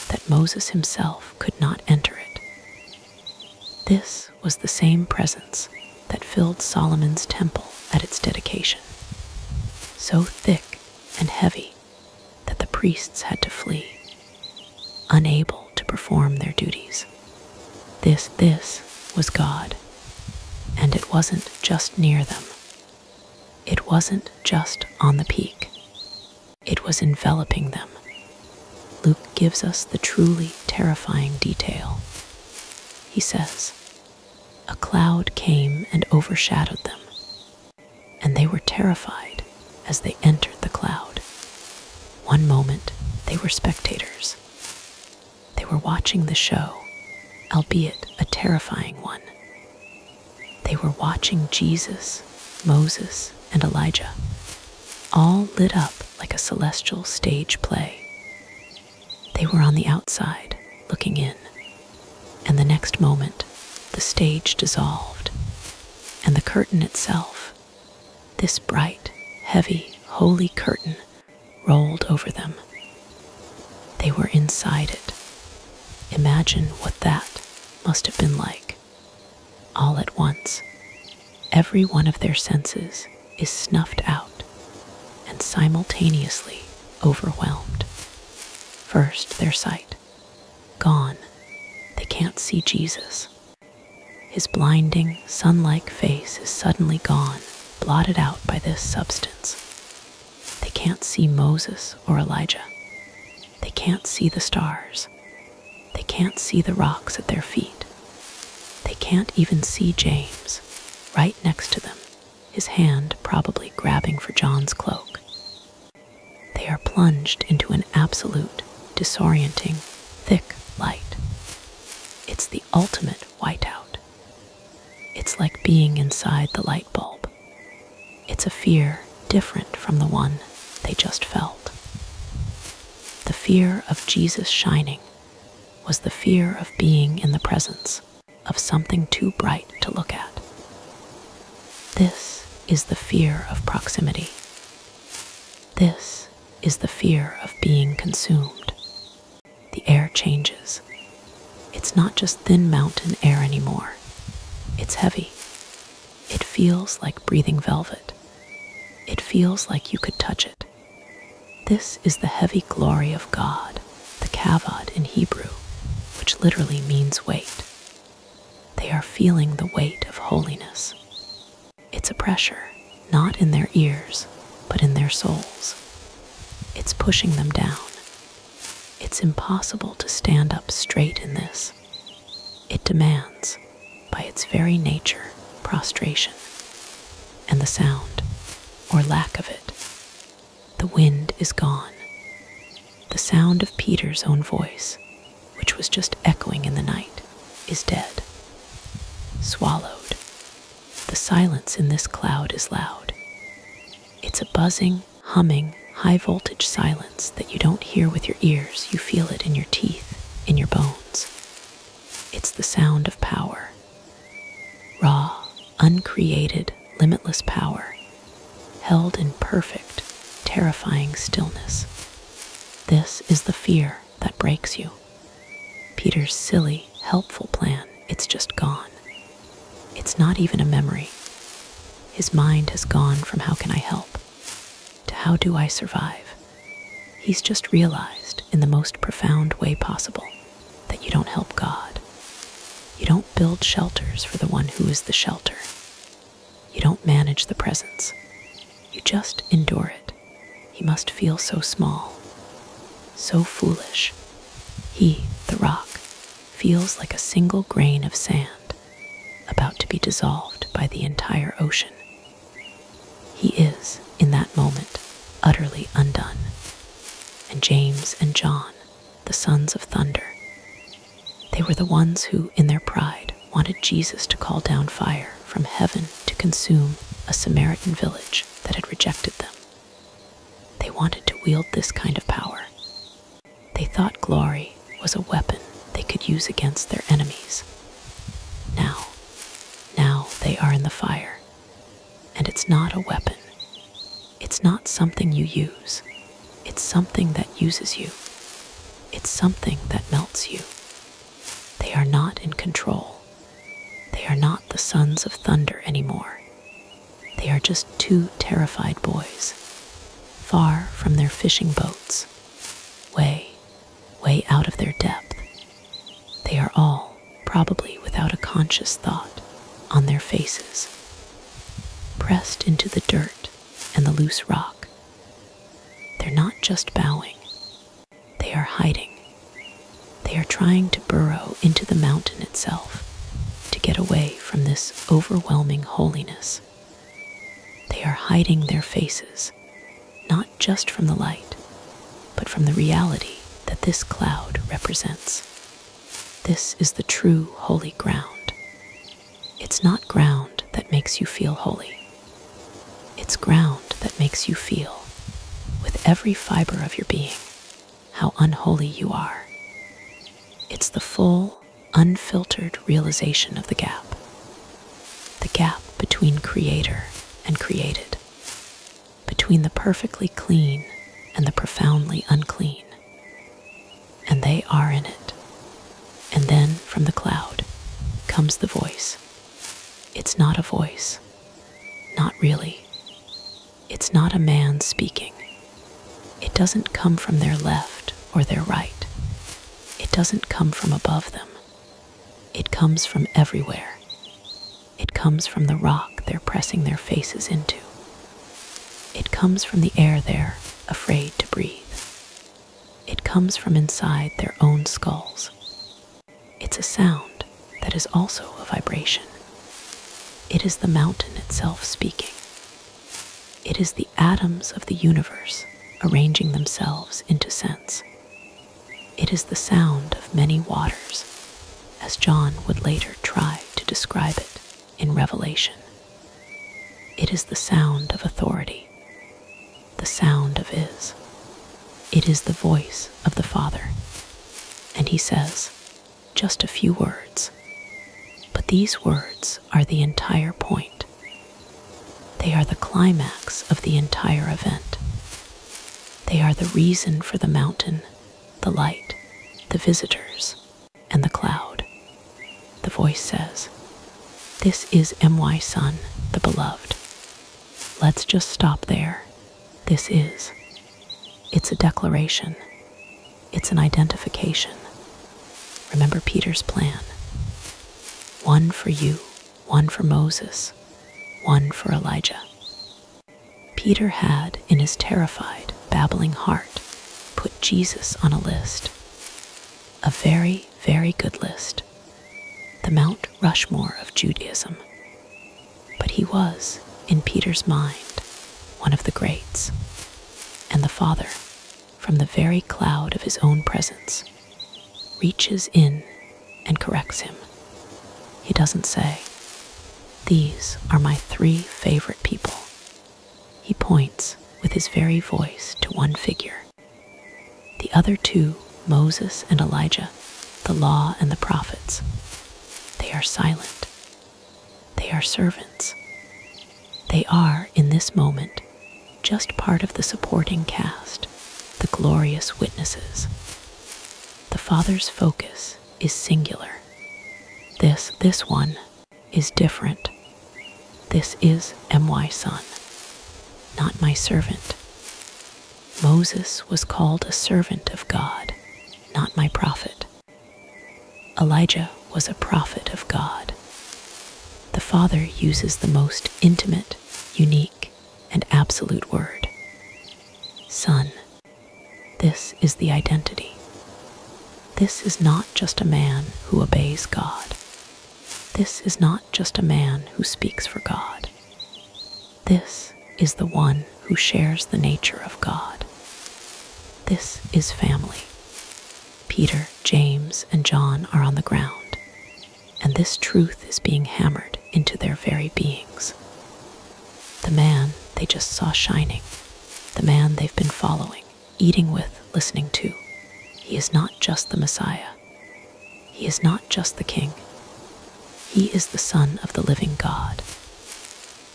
that Moses himself could not enter it. This was the same presence that filled Solomon's temple at its dedication, so thick and heavy that the priests had to flee, unable to perform their duties. This was God, and it wasn't just near them. It wasn't just on the peak. It was enveloping them. Luke gives us the truly terrifying detail. He says, "A cloud came and overshadowed them, and they were terrified as they entered the cloud." One moment, they were spectators. They were watching the show, albeit a terrifying one. They were watching Jesus, Moses, and Elijah, all lit up like a celestial stage play. They were on the outside, looking in, and the next moment, the stage dissolved, and the curtain itself, this bright, heavy, holy curtain, rolled over them. They were inside it. Imagine what that must have been like. All at once, every one of their senses is snuffed out and simultaneously overwhelmed. First, their sight. Gone. They can't see Jesus. His blinding, sun-like face is suddenly gone, blotted out by this substance. They can't see Moses or Elijah. They can't see the stars. They can't see the rocks at their feet. They can't even see James, right next to them, his hand probably grabbing for John's cloak. They are plunged into an absolute, disorienting, thick light. It's the ultimate whiteout. It's like being inside the light bulb. It's a fear different from the one they just felt. The fear of Jesus shining was the fear of being in the presence of something too bright to look at. This is the fear of proximity. This is the fear of being consumed. The air changes. It's not just thin mountain air anymore. It's heavy. It feels like breathing velvet. It feels like you could touch it. This is the heavy glory of God, the kavod in Hebrew, which literally means weight. They are feeling the weight of holiness. It's a pressure, not in their ears, but in their souls. It's pushing them down. It's impossible to stand up straight in this. It demands, by its very nature, prostration. And the sound, or lack of it, the wind is gone. The sound of Peter's own voice, which was just echoing in the night, is dead. Swallowed. The silence in this cloud is loud. It's a buzzing, humming, high-voltage silence that you don't hear with your ears. You feel it in your teeth, in your bones. It's the sound of power. Raw, uncreated, limitless power, held in perfect, terrifying stillness. This is the fear that breaks you. Peter's silly, helpful plan, it's just gone. It's not even a memory. His mind has gone from how can I help to how do I survive. He's just realized in the most profound way possible that you don't help God. You don't build shelters for the one who is the shelter. You don't manage the presence. You just endure it. He must feel so small, so foolish. He, the rock, feels like a single grain of sand about to be dissolved by the entire ocean. He is, in that moment, utterly undone. And James and John, the sons of thunder, they were the ones who, in their pride, wanted Jesus to call down fire from heaven to consume a Samaritan village that had rejected them. They wanted to wield this kind of power. They thought glory was a weapon they could use against their enemies. Now they are in the fire, and it's not a weapon. It's not something you use. It's something that uses you. It's something that melts you. They are not in control. They are not the sons of thunder anymore. They are just two terrified boys, far from their fishing boats, way out of their depth. They are all, probably without a conscious thought, on their faces, pressed into the dirt and the loose rock. They're not just bowing. They are hiding. They are trying to burrow into the mountain itself to get away from this overwhelming holiness. They are hiding their faces, not just from the light, but from the reality that this cloud represents. This is the true holy ground. It's not ground that makes you feel holy. It's ground that makes you feel, with every fiber of your being, how unholy you are. It's the full, unfiltered realization of the gap between creator and created, between the perfectly clean and the profoundly unclean. And they are in it. And then from the cloud comes the voice. It's not a voice. Not really. It's not a man speaking. It doesn't come from their left or their right. It doesn't come from above them. It comes from everywhere. It comes from the rock they're pressing their faces into. It comes from the air they're afraid to breathe. It comes from inside their own skulls. It's a sound that is also a vibration. It is the mountain itself speaking. It is the atoms of the universe arranging themselves into sense. It is the sound of many waters, as John would later try to describe it in Revelation. It is the sound of authority, the sound of Is. It is the voice of the Father. And he says just a few words, but these words are the entire point. They are the climax of the entire event. They are the reason for the mountain, the light, the visitors, and the cloud. The voice says, "This is my Son, the beloved." Let's just stop there. This is. It's a declaration. It's an identification. Remember Peter's plan. One for you, one for Moses, one for Elijah. Peter had, in his terrified, babbling heart, put Jesus on a list. A very, very good list. The Mount Rushmore of Judaism. But he was, in Peter's mind, one of the greats. And the Father, from the very cloud of his own presence, reaches in and corrects him. He doesn't say, "These are my 3 favorite people." He points with his very voice to one figure. The other 2, Moses and Elijah, the law and the prophets, they are silent. They are servants. They are, in this moment, just part of the supporting cast, the glorious witnesses. The Father's focus is singular. This one is different. This is my Son, not my servant. Moses was called a servant of God, not my prophet. Elijah was a prophet of God. The Father uses the most intimate, unique, and absolute word. Son. This is the identity. This is not just a man who obeys God. This is not just a man who speaks for God. This is the one who shares the nature of God. This is family. Peter, James, and John are on the ground, and this truth is being hammered into their very beings. The man they just saw shining, the man they've been following, eating with, listening to, he is not just the Messiah. He is not just the King. He is the Son of the living God.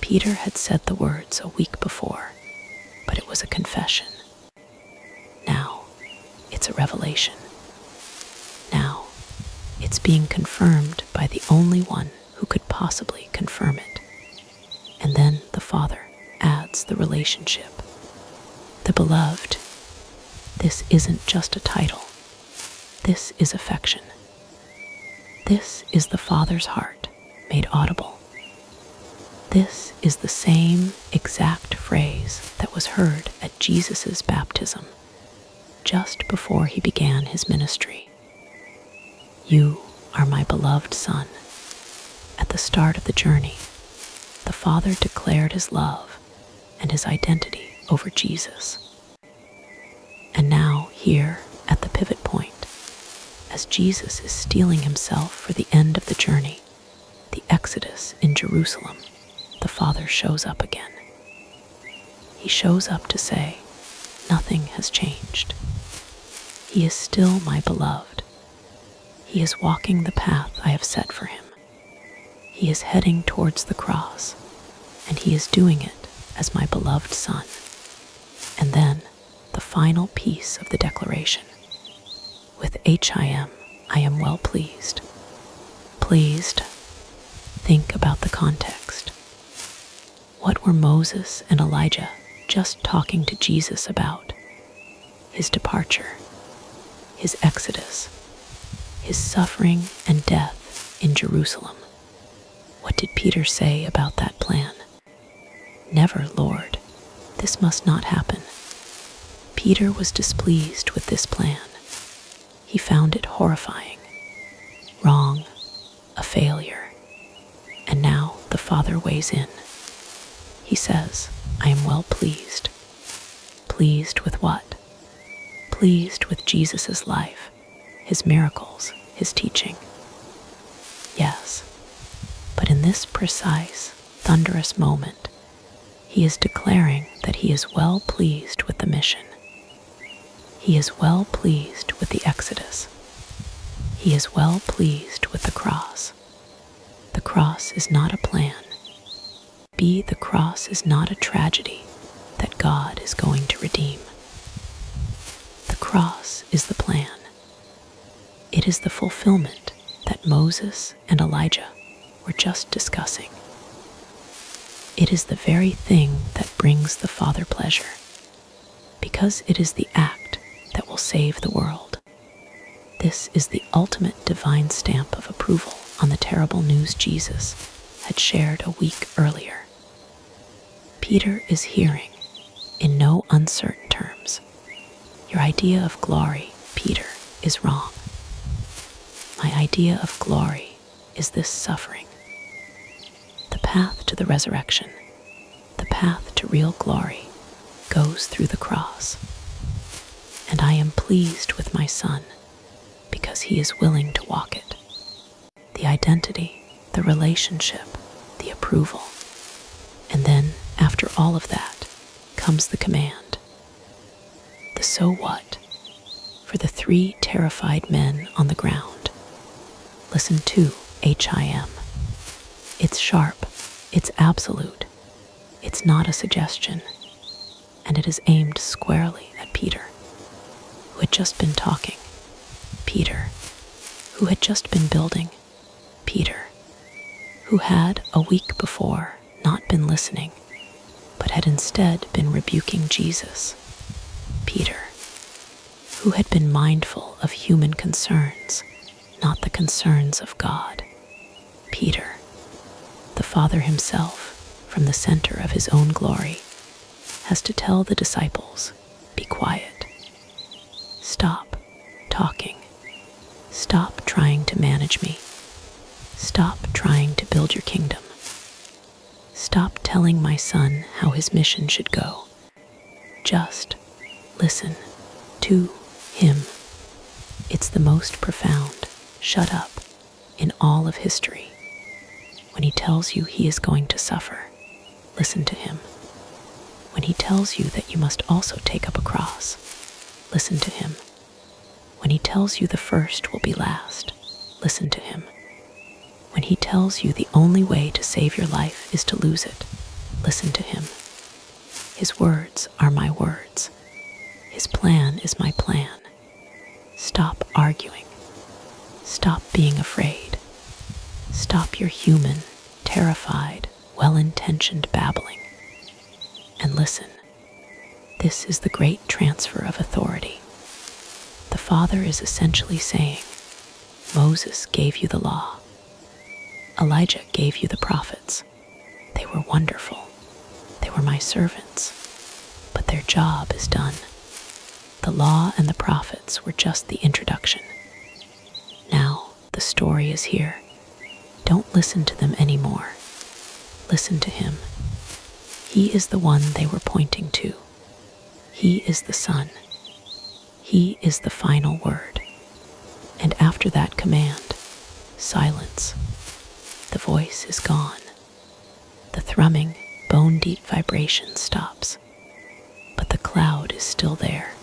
Peter had said the words a week before, but it was a confession. Now, it's a revelation. Now, it's being confirmed by the only one who could possibly confirm it. And then the Father adds the relationship. The beloved. This isn't just a title. This is affection. This is the Father's heart made audible. This is the same exact phrase that was heard at Jesus' baptism, just before he began his ministry. You are my beloved Son. At the start of the journey, the Father declared his love and his identity over Jesus. And now, here at the pivot point, as Jesus is steeling himself for the end of the journey, the Exodus in Jerusalem, the Father shows up again. He shows up to say, nothing has changed. He is still my beloved. He is walking the path I have set for him. He is heading towards the cross, and he is doing it as my beloved Son. And then, the final piece of the declaration. With HIM, I am well pleased. Pleased. Think about the context. What were Moses and Elijah just talking to Jesus about? His departure, his exodus, his suffering and death in Jerusalem. What did Peter say about that plan? Never, Lord. This must not happen. Peter was displeased with this plan. He found it horrifying, wrong, a failure. And now the Father weighs in. He says, I am well pleased. Pleased with what? Pleased with Jesus' life, his miracles, his teaching. Yes, but in this precise, thunderous moment, he is declaring that he is well pleased with the mission. He is well pleased with the Exodus. He is well pleased with the cross. The cross is not a plan. The cross is not a tragedy that God is going to redeem. The cross is the plan. It is the fulfillment that Moses and Elijah were just discussing. It is the very thing that brings the Father pleasure, because it is the act that will save the world. This is the ultimate divine stamp of approval on the terrible news Jesus had shared a week earlier. Peter is hearing, in no uncertain terms, "Your idea of glory, Peter, is wrong. My idea of glory is this suffering. The path to the resurrection, the path to real glory, goes through the cross. And I am pleased with my son because he is willing to walk it. The identity, the relationship, the approval. And then, after all of that, comes the command. The so what for the 3 terrified men on the ground. Listen to HIM. It's sharp, it's absolute, it's not a suggestion, and it is aimed squarely at Peter, who had just been talking. Peter, who had just been building. Peter, who had, a week before, not been listening, but had instead been rebuking Jesus. Peter, who had been mindful of human concerns, not the concerns of God. Peter, the Father himself, from the center of his own glory, has to tell the disciples, "Be quiet. Stop talking. Stop trying to manage me. Stop trying to build your kingdom. Stop telling my son how his mission should go. Just listen to him." It's the most profound "shut up" in all of history. When he tells you he is going to suffer, listen to him. When he tells you that you must also take up a cross, listen to him. When he tells you the first will be last, listen to him. When he tells you the only way to save your life is to lose it, listen to him. His words are my words. His plan is my plan. Stop arguing. Stop being afraid. Stop your human, terrified, well-intentioned babbling. And listen. This is the great transfer of authority. The Father is essentially saying, Moses gave you the law. Elijah gave you the prophets. They were wonderful. They were my servants. But their job is done. The law and the prophets were just the introduction. Now the story is here. Don't listen to them anymore. Listen to him. He is the one they were pointing to. He is the Son. He is the final word. And after that command, silence. The voice is gone. The thrumming, bone-deep vibration stops. But the cloud is still there.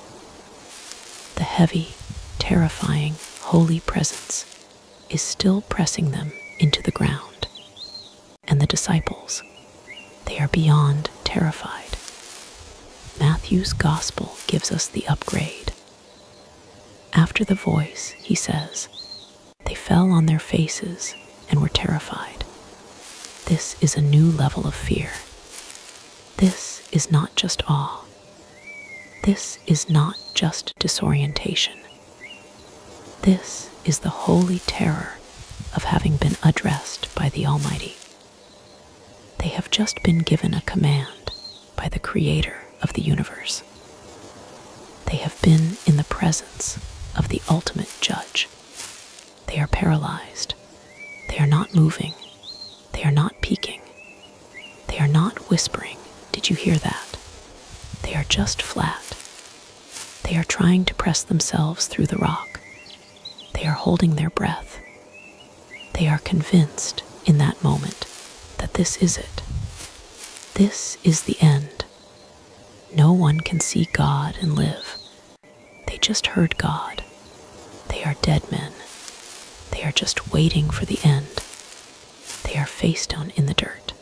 The heavy, terrifying, holy presence is still pressing them into the ground. And the disciples, they are beyond terrified. Matthew's gospel gives us the upgrade. After the voice, he says, they fell on their faces and were terrified. This is a new level of fear. This is not just awe. This is not just disorientation. This is the holy terror of having been addressed by the Almighty. They have just been given a command by the Creator of the universe. They have been in the presence of the ultimate judge. They are paralyzed. They are not moving. They are not peeking. They are not whispering. Did you hear that? They are just flat. They are trying to press themselves through the rock. holding their breath. They are convinced in that moment that this is it. This is the end. No one can see God and live. They just heard God. They are dead men. They are just waiting for the end. They are face down in the dirt.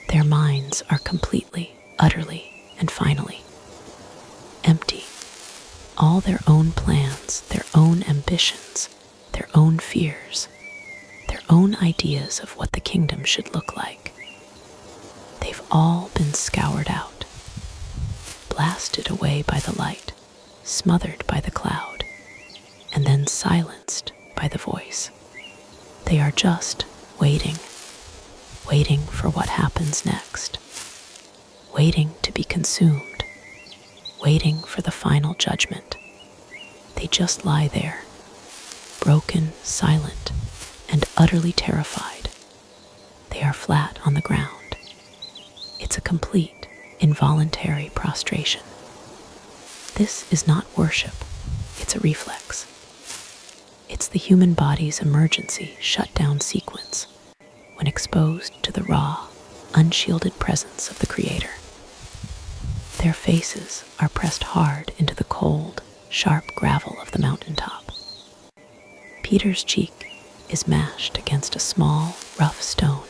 Their minds are completely, utterly, and finally empty. All their own plans, their own ambitions, their own fears, their own ideas of what the kingdom should look like. They've all been scoured out, blasted away by the light, smothered by the cloud, and then silenced by the voice. They are just waiting for what happens next, waiting to be consumed, waiting for the final judgment. They just lie there, broken, silent, and utterly terrified. They are flat on the ground. It's a complete, involuntary prostration. This is not worship, it's a reflex. It's the human body's emergency shutdown sequence when exposed to the raw, unshielded presence of the Creator. Their faces are pressed hard into the cold, sharp gravel of the mountaintop. Peter's cheek is mashed against a small, rough stone,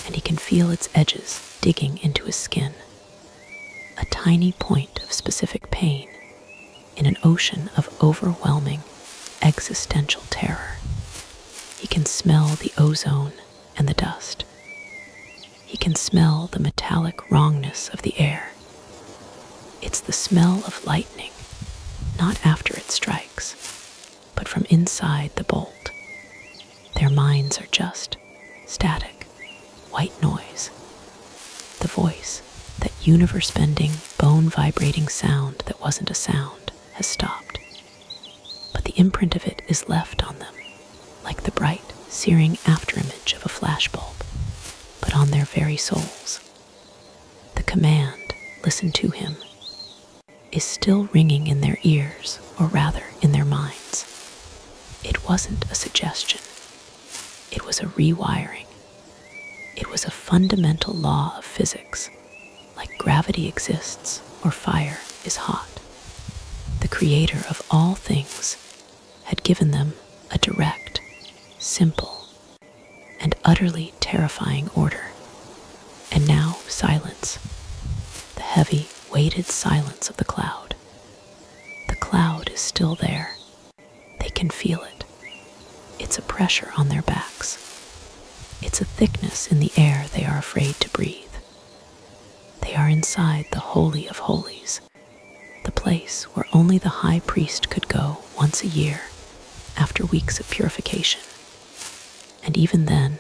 and he can feel its edges digging into his skin. A tiny point of specific pain in an ocean of overwhelming, existential terror. He can smell the ozone and the dust. He can smell the metallic wrongness of the air. It's the smell of lightning, not after it strikes, but from inside the bolt. Their minds are just static, white noise. The voice, that universe-bending, bone-vibrating sound that wasn't a sound, has stopped. But the imprint of it is left on them, like the bright, searing afterimage of a flashbulb, but on their very souls. The command, listen to him, is still ringing in their ears, or rather in their minds. It wasn't a suggestion. It was a rewiring. It was a fundamental law of physics. Like gravity exists, or fire is hot. The Creator of all things had given them a direct, simple, and utterly terrifying order. And now silence. The heavy, weighted silence of the cloud. The cloud is still there. They can feel it. It's a pressure on their backs. It's a thickness in the air they are afraid to breathe. They are inside the Holy of Holies, the place where only the high priest could go once a year after weeks of purification. And even then,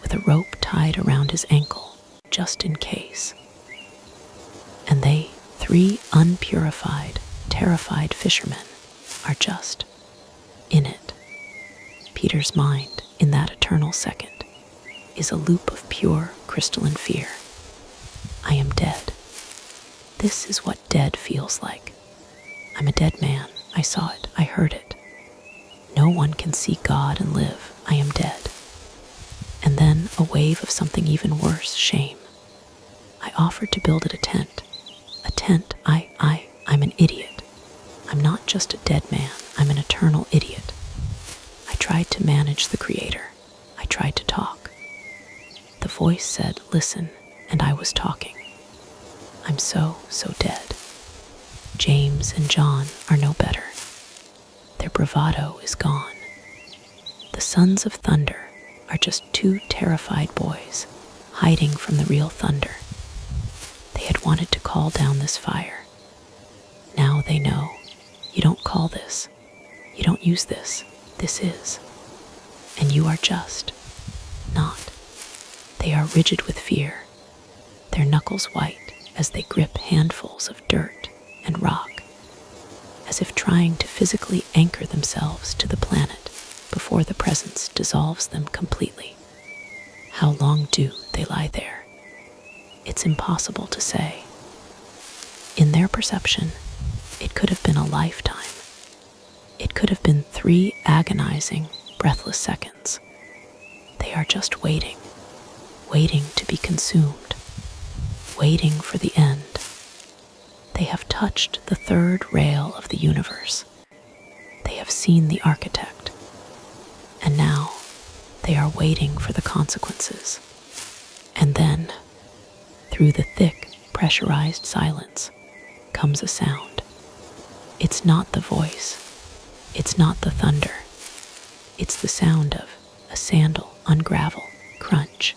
with a rope tied around his ankle, just in case. And they, 3 unpurified, terrified fishermen, are just in it. Peter's mind, in that eternal second, is a loop of pure, crystalline fear. I am dead. This is what dead feels like. I'm a dead man. I saw it. I heard it. No one can see God and live. I am dead. And then a wave of something even worse, shame. I offered to build it a tent. A tent. I'm an idiot. I'm not just a dead man. I'm an eternal idiot. I tried to manage the Creator. I tried to talk. The voice said, listen, and I was talking. I'm so dead. James and John are no better. Their bravado is gone. The sons of thunder are just 2 terrified boys hiding from the real thunder. They had wanted to call down this fire. Now they know. You don't call this. You don't use this. This is. And you are just not. They are rigid with fear, their knuckles white as they grip handfuls of dirt and rock, as if trying to physically anchor themselves to the planet before the presence dissolves them completely. How long do they lie there? It's impossible to say. In their perception, it could have been a lifetime. It could have been 3 agonizing, breathless seconds. They are just waiting, waiting to be consumed, waiting for the end. They have touched the third rail of the universe. They have seen the architect. And now they are waiting for the consequences. And then, through the thick, pressurized silence, comes a sound. It's not the voice. It's not the thunder. It's the sound of a sandal ungravel crunch.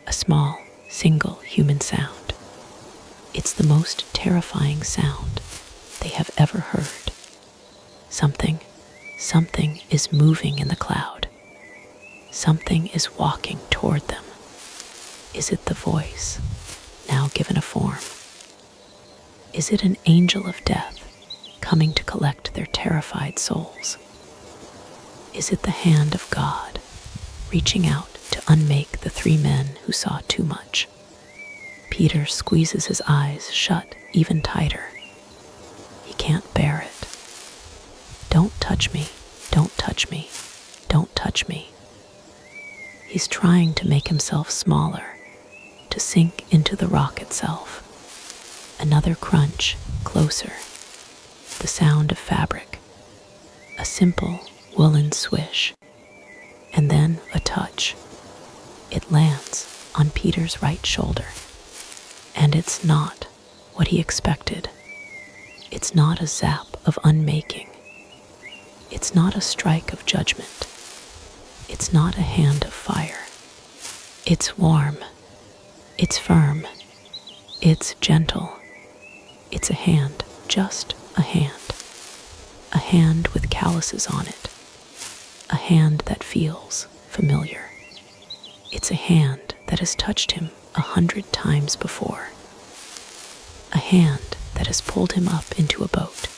A small, single human sound. It's the most terrifying sound they have ever heard. Something is moving in the cloud. Something is walking toward them. Is it the voice, now given a form? Is it an angel of death coming to collect their terrified souls? Is it the hand of God reaching out to unmake the 3 men who saw too much? Peter squeezes his eyes shut even tighter. He can't bear it. Don't touch me, don't touch me, don't touch me. He's trying to make himself smaller, to sink into the rock itself. Another crunch, closer. The sound of fabric. A simple woolen swish. And then a touch. It lands on Peter's right shoulder. And it's not what he expected. It's not a zap of unmaking. It's not a strike of judgment. It's not a hand of fire. It's warm. It's firm. It's gentle. It's a hand, just a hand. A hand with calluses on it. A hand that feels familiar. It's a hand that has touched him 100 times before. A hand that has pulled him up into a boat.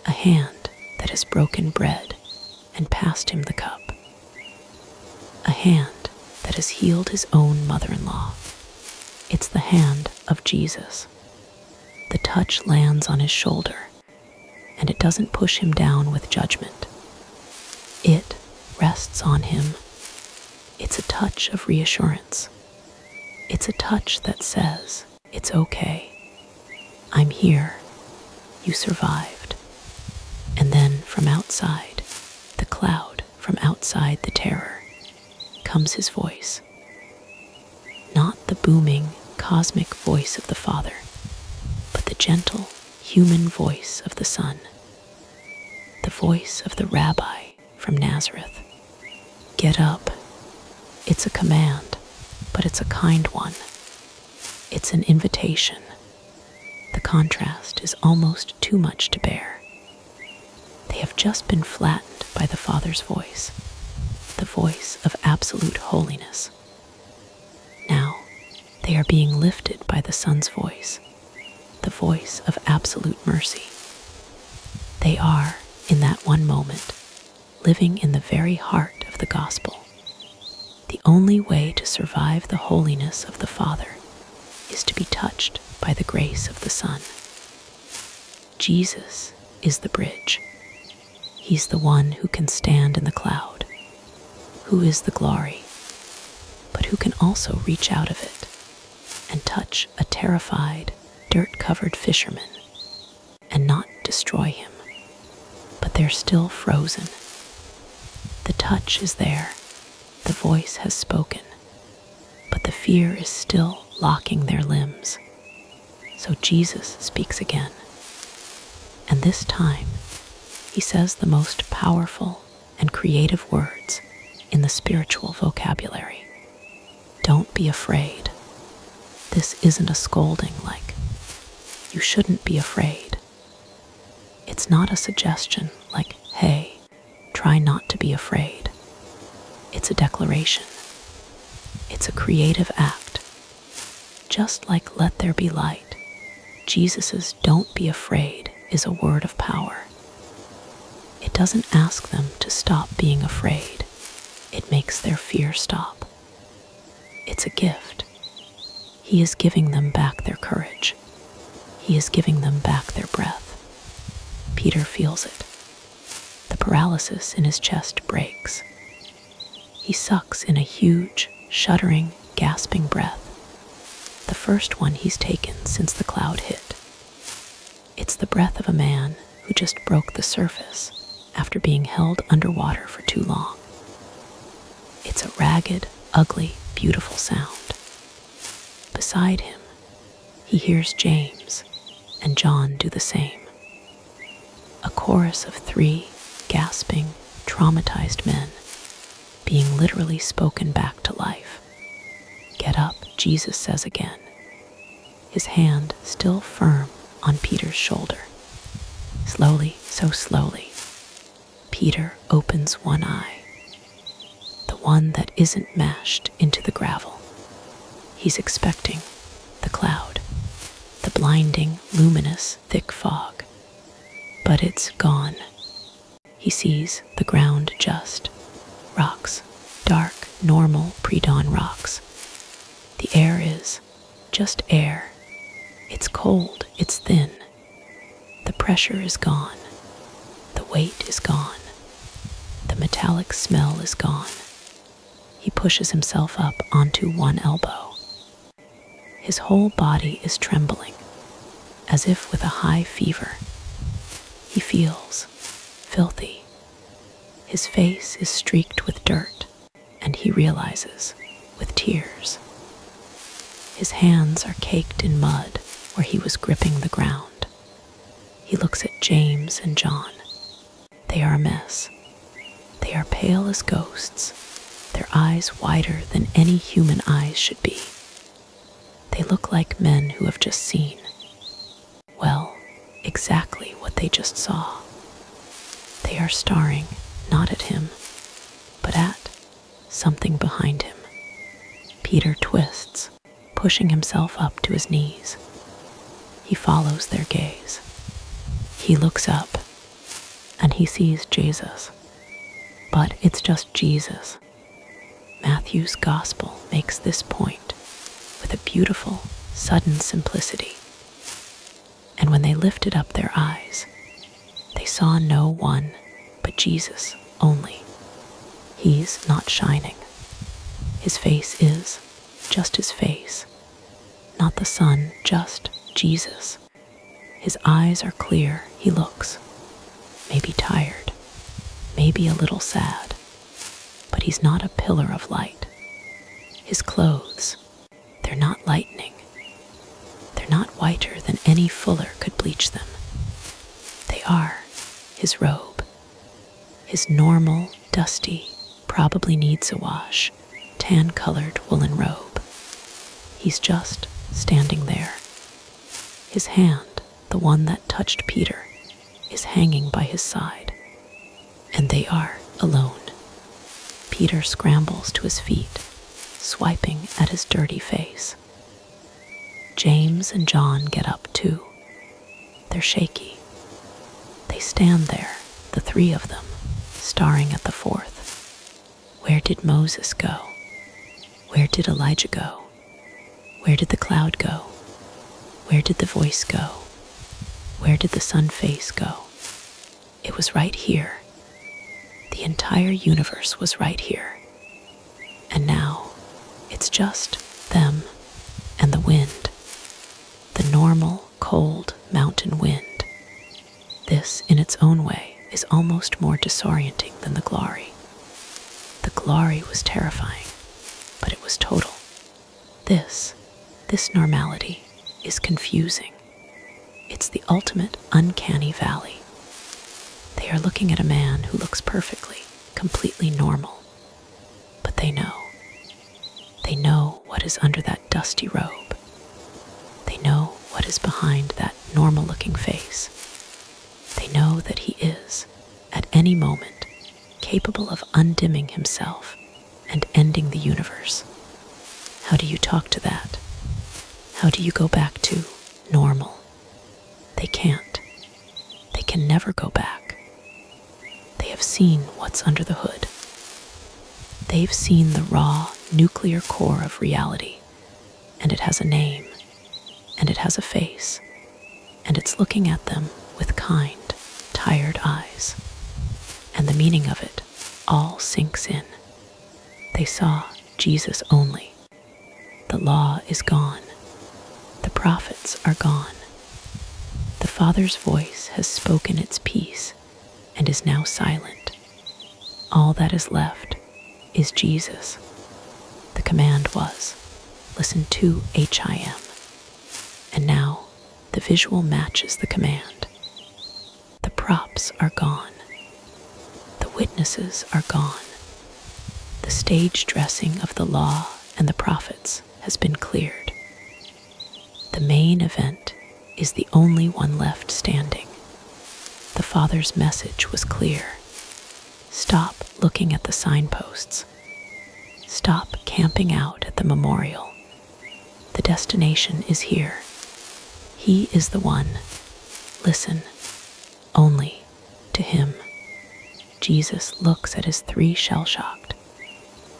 A hand that has broken bread and passed him the cup. A hand that has healed his own mother-in-law. It's the hand of Jesus. The touch lands on his shoulder, and it doesn't push him down with judgment. It rests on him. It's a touch of reassurance. It's a touch that says, it's okay. I'm here. You survived. And then from outside, the cloud from outside the terror, comes his voice. Not the booming, cosmic voice of the Father, but the gentle, human voice of the Son. The voice of the Rabbi from Nazareth. Get up. It's a command, but it's a kind one. It's an invitation. The contrast is almost too much to bear. They have just been flattened by the Father's voice, the voice of absolute holiness. Now, they are being lifted by the Son's voice, the voice of absolute mercy. They are, in that one moment, living in the very heart of the gospel. The only way to survive the holiness of the Father is to be touched by the grace of the Son. Jesus is the bridge. He's the one who can stand in the cloud, who is the glory, but who can also reach out of it and touch a terrified, dirt-covered fisherman and not destroy him. But they're still frozen. The touch is there. The voice has spoken, but the fear is still locking their limbs. So Jesus speaks again. And this time, he says the most powerful and creative words in the spiritual vocabulary. Don't be afraid. This isn't a scolding like, you shouldn't be afraid. It's not a suggestion like, hey, try not to be afraid. It's a declaration. It's a creative act. Just like let there be light, Jesus's don't be afraid is a word of power. It doesn't ask them to stop being afraid. It makes their fear stop. It's a gift. He is giving them back their courage. He is giving them back their breath. Peter feels it. paralysis in his chest breaks. He sucks in a huge, shuddering, gasping breath, the first one he's taken since the cloud hit. It's the breath of a man who just broke the surface after being held underwater for too long. It's a ragged, ugly, beautiful sound. Beside him, he hears James and John do the same. A chorus of 3 gasping, traumatized men being literally spoken back to life. "Get up," Jesus says again, his hand still firm on Peter's shoulder. Slowly, so slowly, Peter opens one eye, the one that isn't mashed into the gravel. He's expecting the cloud, the blinding, luminous, thick fog. But it's gone. He sees the ground just rocks, dark, normal pre-dawn rocks. The air is just air. It's cold, it's thin. The pressure is gone. The weight is gone. The metallic smell is gone. He pushes himself up onto one elbow. His whole body is trembling, as if with a high fever. He feels filthy. His face is streaked with dirt, and he realizes, with tears. His hands are caked in mud where he was gripping the ground. He looks at James and John. They are a mess. They are pale as ghosts, their eyes wider than any human eyes should be. They look like men who have just seen, well, exactly what they just saw. They are staring not at him, but at something behind him. Peter twists, pushing himself up to his knees. He follows their gaze. He looks up, and he sees Jesus. But it's just Jesus. Matthew's gospel makes this point with a beautiful, sudden simplicity. And when they lifted up their eyes, they saw no one but Jesus only. He's not shining. His face is just his face, not the sun, just Jesus. His eyes are clear. He looks maybe tired, maybe a little sad, but he's not a pillar of light. His clothes, they're not lightning. They're not whiter than any fuller could bleach them. They are his robe, his normal, dusty, probably needs a wash, tan-colored woolen robe. He's just standing there. His hand, the one that touched Peter, is hanging by his side, and they are alone. Peter scrambles to his feet, swiping at his dirty face. James and John get up too. They're shaky. They stand there, the 3 of them, staring at the 4th. Where did Moses go? Where did Elijah go? Where did the cloud go? Where did the voice go? Where did the sun face go? It was right here. The entire universe was right here. And now, it's just them and the wind. The normal, cold mountain wind. This, in its own way, is almost more disorienting than the glory. The glory was terrifying, but it was total. This normality is confusing. It's the ultimate uncanny valley. They are looking at a man who looks perfectly, completely normal. But they know. They know what is under that dusty robe. They know what is behind that normal-looking face. They know that he is, at any moment, capable of undimming himself and ending the universe. How do you talk to that? How do you go back to normal? They can't. They can never go back. They have seen what's under the hood. They've seen the raw, nuclear core of reality, and it has a name, and it has a face, and it's looking at them with kind, tired eyes. the meaning of it all sinks in. They saw Jesus only. The law is gone. The prophets are gone. The Father's voice has spoken its piece and is now silent. All that is left is Jesus. The command was, listen to HIM. And now the visual matches the command. The props are gone. The witnesses are gone. The stage dressing of the law and the prophets has been cleared. The main event is the only one left standing. The Father's message was clear. Stop looking at the signposts. Stop camping out at the memorial. The destination is here. He is the one. Listen only to him. Jesus looks at his 3 shell-shocked,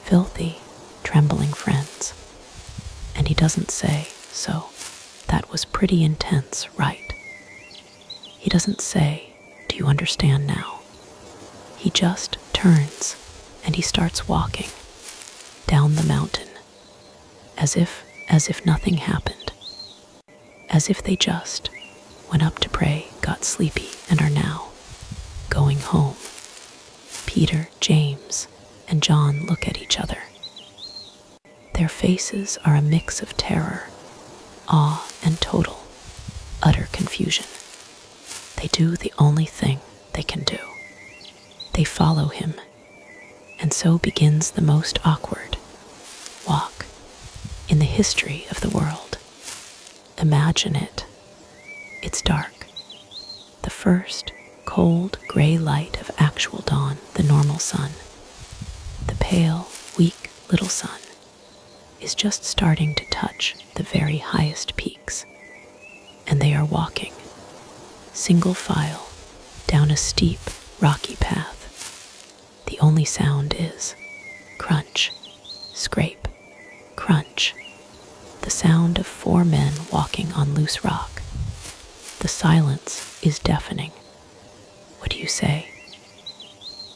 filthy, trembling friends, and he doesn't say, so that was pretty intense, right? He doesn't say, do you understand now? He just turns and he starts walking down the mountain as if nothing happened, as if they just went up to pray, got sleepy, and are now going home. Peter, James, and John look at each other. Their faces are a mix of terror, awe, and total, utter confusion. They do the only thing they can do. They follow him, and so begins the most awkward walk in the history of the world. Imagine it. It's dark. The first cold, gray light of actual dawn, the normal sun. The pale, weak little sun is just starting to touch the very highest peaks. And they are walking, single file, down a steep, rocky path. The only sound is crunch, scrape, crunch. The sound of 4 men walking on loose rock. The silence is deafening. What do you say?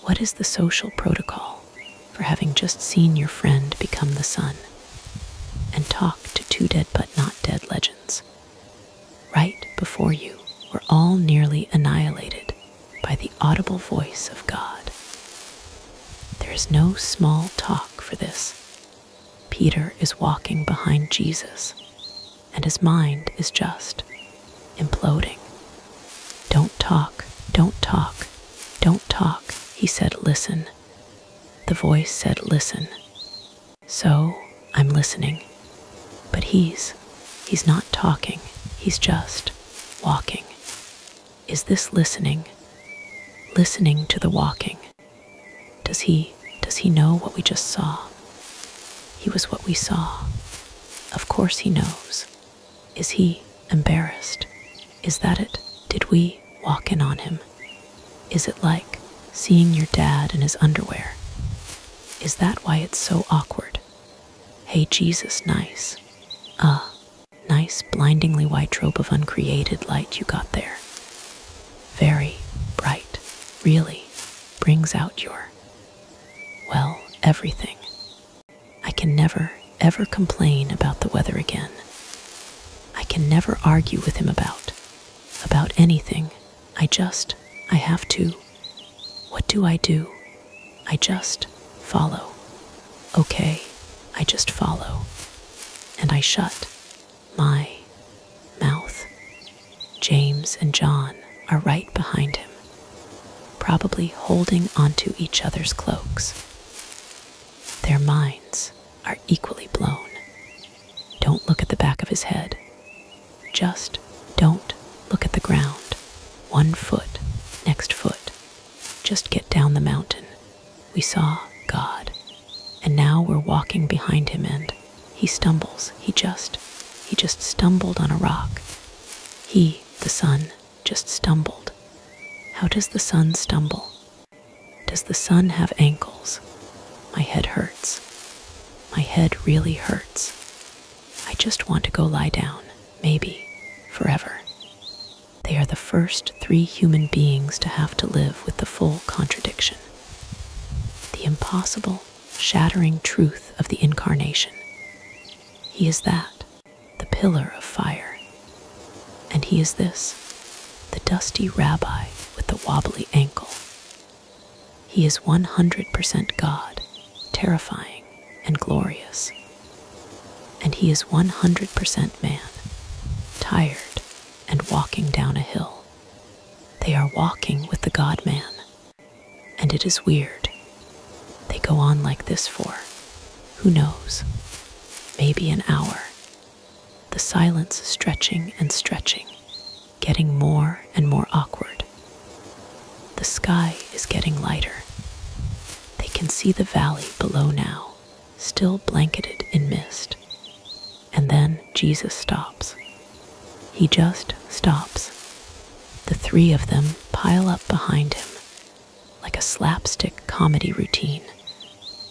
What is the social protocol for having just seen your friend become the sun and talk to 2 dead but not dead legends? Right before you were all nearly annihilated by the audible voice of God. There is no small talk for this. Peter is walking behind Jesus, and his mind is just imploding. Don't talk, don't talk, don't talk, he said, listen. The voice said, listen. So, I'm listening. But he's not talking, he's just walking. Is this listening? Listening to the walking. Does he know what we just saw? He was what we saw. Of course he knows. Is he embarrassed? Is that it? Did we walk in on him? Is it like seeing your dad in his underwear? Is that why it's so awkward? Hey Jesus, nice. Nice blindingly white robe of uncreated light you got there. Very bright, really brings out your, well, everything. I can never, ever complain about the weather again. I can never argue with him about anything. I have to. What do? I just follow. Okay, I just follow. And I shut my mouth. James and John are right behind him, probably holding onto each other's cloaks. Their minds are equally blown. Don't look at the back of his head. Just don't look at the ground. 1 foot, next foot. Just get down the mountain. We saw God, and now we're walking behind him and he stumbles. He just stumbled on a rock. He, the sun, just stumbled. How does the sun stumble? Does the sun have ankles? My head hurts. My head really hurts. I just want to go lie down, maybe forever. They are the first 3 human beings to have to live with the full contradiction. The impossible, shattering truth of the incarnation. He is that, the pillar of fire. And he is this, the dusty rabbi with the wobbly ankle. He is 100% God, terrifying and glorious. And he is 100% man, tired and walking down a hill. They are walking with the God-man, and it is weird. They go on like this for, who knows, maybe an hour. The silence stretching and stretching, getting more and more awkward. The sky is getting lighter. They can see the valley below now, still blanketed in mist. And then Jesus stops. He just stops. The 3 of them pile up behind him, like a slapstick comedy routine,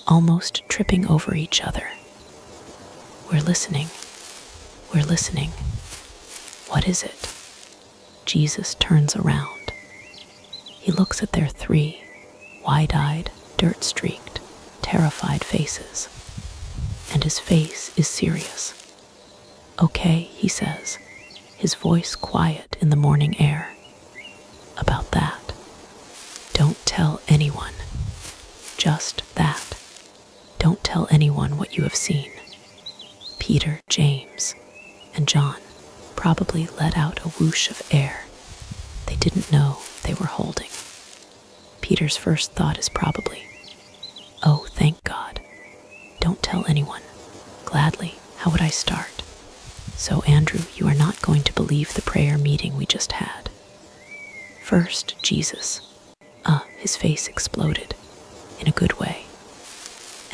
almost tripping over each other. We're listening. We're listening. What is it? Jesus turns around. He looks at their 3 wide-eyed, dirt-streaked, terrified faces, and his face is serious. Okay, he says, his voice quiet in the morning air. About that. Don't tell anyone. Just that. Don't tell anyone what you have seen. Peter, James, and John probably let out a whoosh of air they didn't know they were holding. Peter's first thought is probably, oh, thank God. Don't tell anyone. Gladly, how would I start? So, Andrew, you are not going to believe the prayer meeting we just had. First, Jesus. His face exploded, in a good way.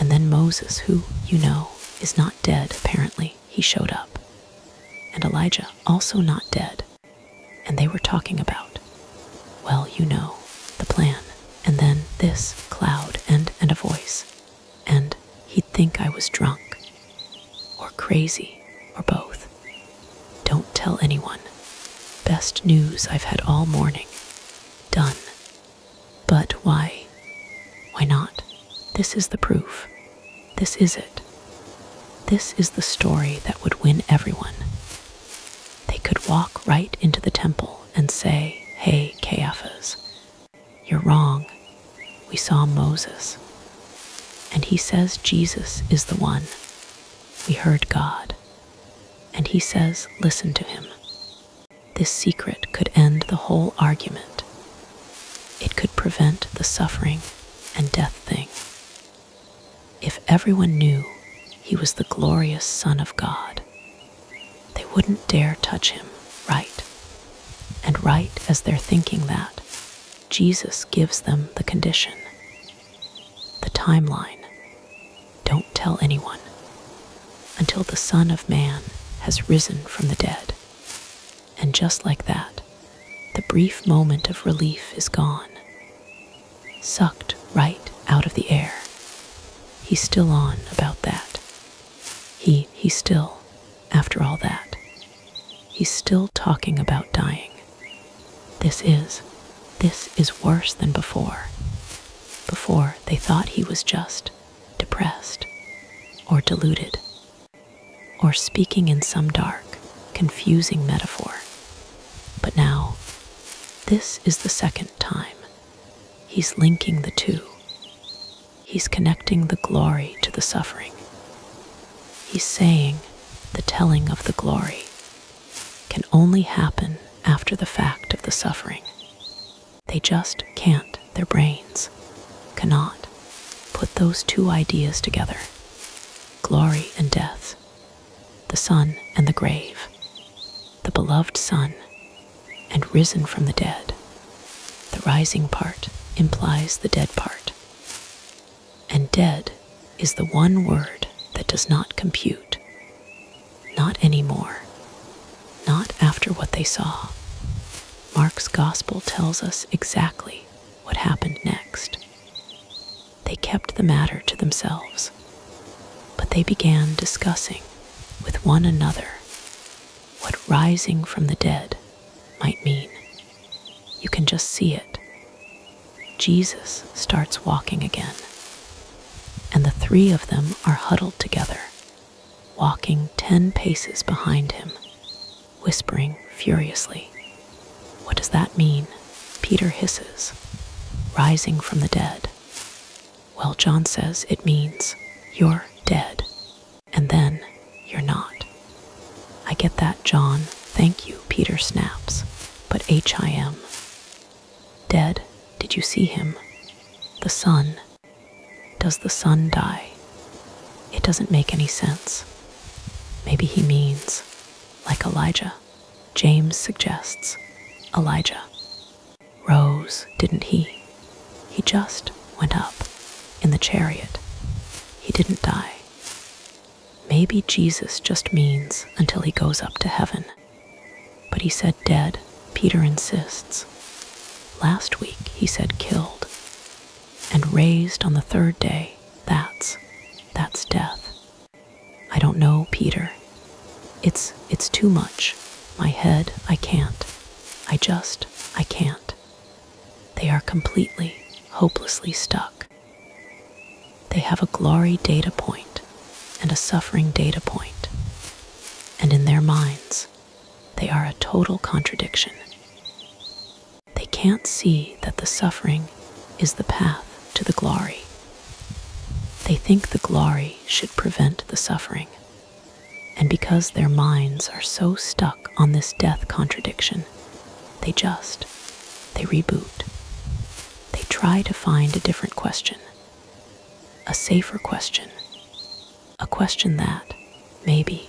And then Moses, who, you know, is not dead, apparently. He showed up. And Elijah, also not dead. And they were talking about, well, you know, the plan. And then this cloud and a voice. And he'd think I was drunk. Or crazy, or both. Don't tell anyone. Best news I've had all morning. Done. But why? Why not? This is the proof. This is it. This is the story that would win everyone. They could walk right into the temple and say, hey, Caiaphas, you're wrong. We saw Moses. And he says Jesus is the one. We heard God. And he says, listen to him. This secret could end the whole argument. It could prevent the suffering and death thing. If everyone knew he was the glorious Son of God, they wouldn't dare touch him, right? And right as they're thinking that, Jesus gives them the condition, the timeline. Don't tell anyone until the Son of Man has risen from the dead. And just like that, the brief moment of relief is gone, sucked right out of the air. He's still on about that. He's still, after all that, he's still talking about dying. This is worse than before. Before, they thought he was just depressed or deluded or speaking in some dark, confusing metaphor. But now, this is the second time. He's linking the two. He's connecting the glory to the suffering. He's saying the telling of the glory can only happen after the fact of the suffering. They just can't, their brains cannot put those 2 ideas together. Glory and death, the Son and the grave, the beloved Son and risen from the dead. The rising part implies the dead part. And dead is the one word that does not compute. Not anymore. Not after what they saw. Mark's gospel tells us exactly what happened next. They kept the matter to themselves, but they began discussing with one another what rising from the dead might mean. You can just see it. Jesus starts walking again, and the three of them are huddled together, walking 10 paces behind him, whispering furiously. What does that mean? Peter hisses. Rising from the dead. Well, John says it means you're dead, and then you're not. I get that, John. Thank you, Peter snaps. But HIM. Dead? Did you see him? The sun. Does the sun die? It doesn't make any sense. Maybe he means, like Elijah. James suggests, Elijah. Rose, didn't he? He just went up in the chariot. He didn't die. Maybe Jesus just means until he goes up to heaven. But he said dead, Peter insists. Last week he said killed. And raised on the third day, that's death. I don't know, Peter. It's too much. My head, I can't. I can't. They are completely, hopelessly stuck. They have a glory data point and a suffering data point, and in their minds, they are a total contradiction. They can't see that the suffering is the path to the glory. They think the glory should prevent the suffering, and because their minds are so stuck on this death contradiction, they reboot. They try to find a different question, a safer question, a question that, maybe,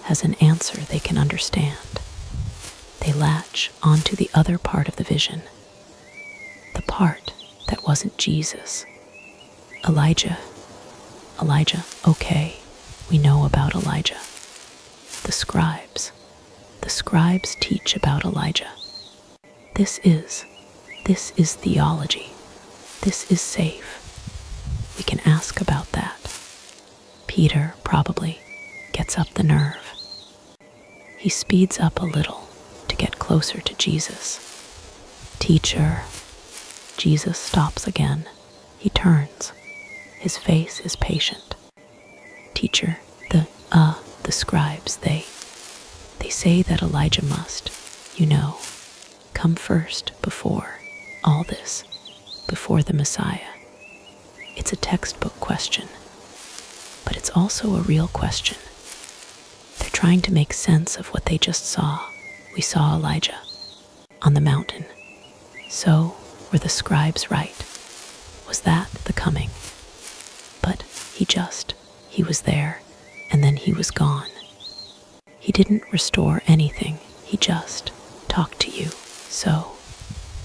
has an answer they can understand. They latch onto the other part of the vision, the part that wasn't Jesus. Elijah, okay, we know about Elijah. The scribes teach about Elijah. This is theology. This is safe. We can ask about that. Peter probably gets up the nerve. He speeds up a little to get closer to Jesus. Teacher. Jesus stops again. He turns. His face is patient. Teacher, the scribes, they say that Elijah must, come first before all this, before the Messiah. It's a textbook question, but it's also a real question. They're trying to make sense of what they just saw. We saw Elijah on the mountain. So were the scribes right? Was that the coming? But he was there, and then he was gone. He didn't restore anything. He just talked to you. So,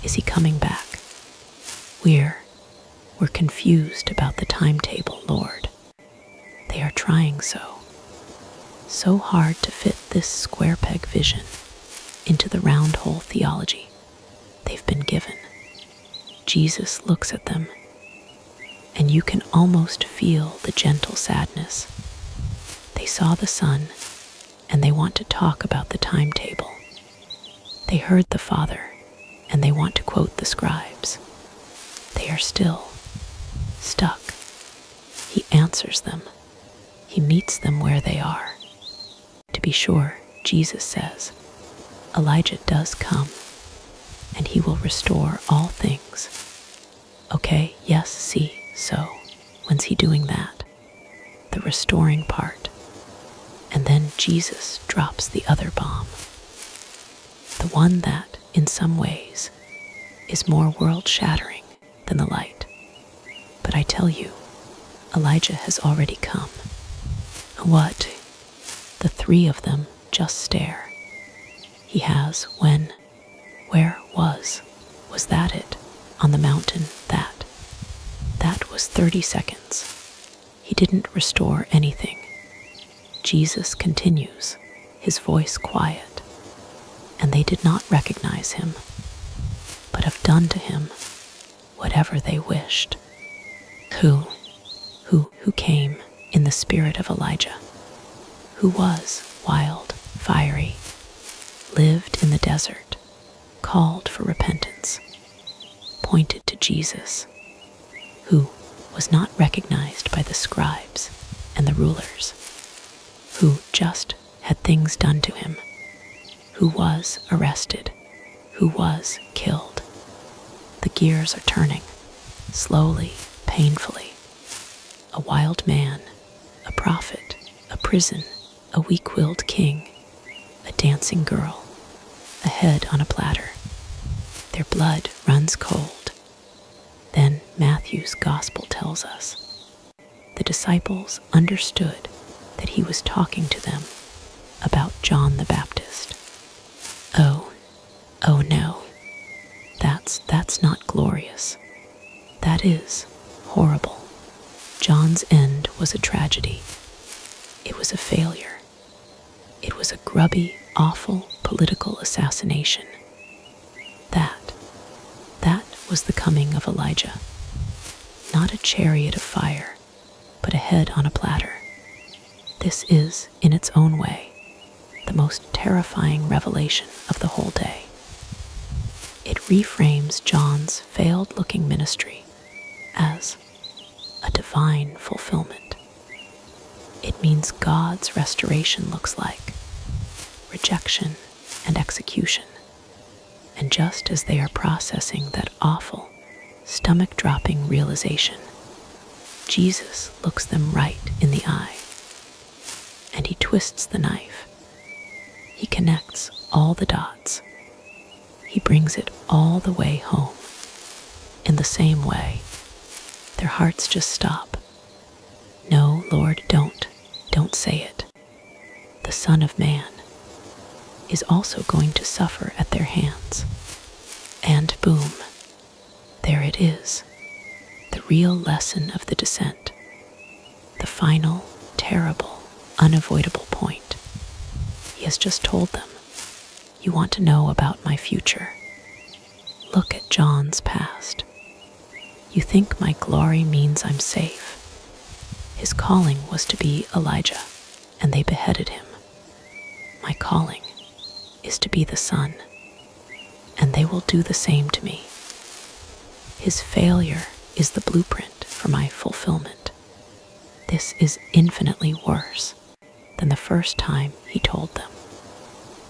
is he coming back? We're confused about the timetable, Lord. They are trying so hard to fit this square peg vision into the round hole theology they've been given. Jesus looks at them, and you can almost feel the gentle sadness. They saw the sun, and they want to talk about the timetable. They heard the Father, and they want to quote the scribes. They are still stuck. He answers them. He meets them where they are. To be sure, Jesus says, Elijah does come, and he will restore all things. Okay, yes, see, so, when's he doing that? The restoring part. And then Jesus drops the other bomb. The one that, in some ways, is more world-shattering than the light. But I tell you, Elijah has already come. What? The three of them just stare. He has, when, where was that it? On the mountain, that was 30 seconds. He didn't restore anything. Jesus continues, his voice quiet, and they did not recognize him, but have done to him whatever they wished. Who came in the spirit of Elijah? Who was wild, fiery, lived in the desert, called for repentance, pointed to Jesus, who was not recognized by the scribes and the rulers, who just had things done to him, who was arrested, who was killed. The gears are turning, slowly, painfully. A wild man, a prophet, a prison, a weak-willed king, a dancing girl, a head on a platter. Their blood runs cold. Then Matthew's gospel tells us the disciples understood that he was talking to them about John the Baptist. Oh no, that's not glorious. That is horrible. John's end was a tragedy. It was a failure. It was a grubby, awful political assassination. That was the coming of Elijah. Not a chariot of fire, but a head on a platter. This is, in its own way, the most terrifying revelation of the whole day. It reframes John's failed-looking ministry as a divine fulfillment. It means God's restoration looks like rejection and execution. And just as they are processing that awful, stomach-dropping realization, Jesus looks them right in the eye, and he twists the knife. He connects all the dots. He brings it all the way home. In the same way, their hearts just stop. No, Lord, don't say it. The Son of Man is also going to suffer at their hands. And boom, there it is, the real lesson of the descent, the final, terrible, unavoidable point. He has just told them, you want to know about my future? Look at John's past. You think my glory means I'm safe. His calling was to be Elijah, and they beheaded him. My calling is to be the Son, and they will do the same to me. His failure is the blueprint for my fulfillment. This is infinitely worse than the first time he told them.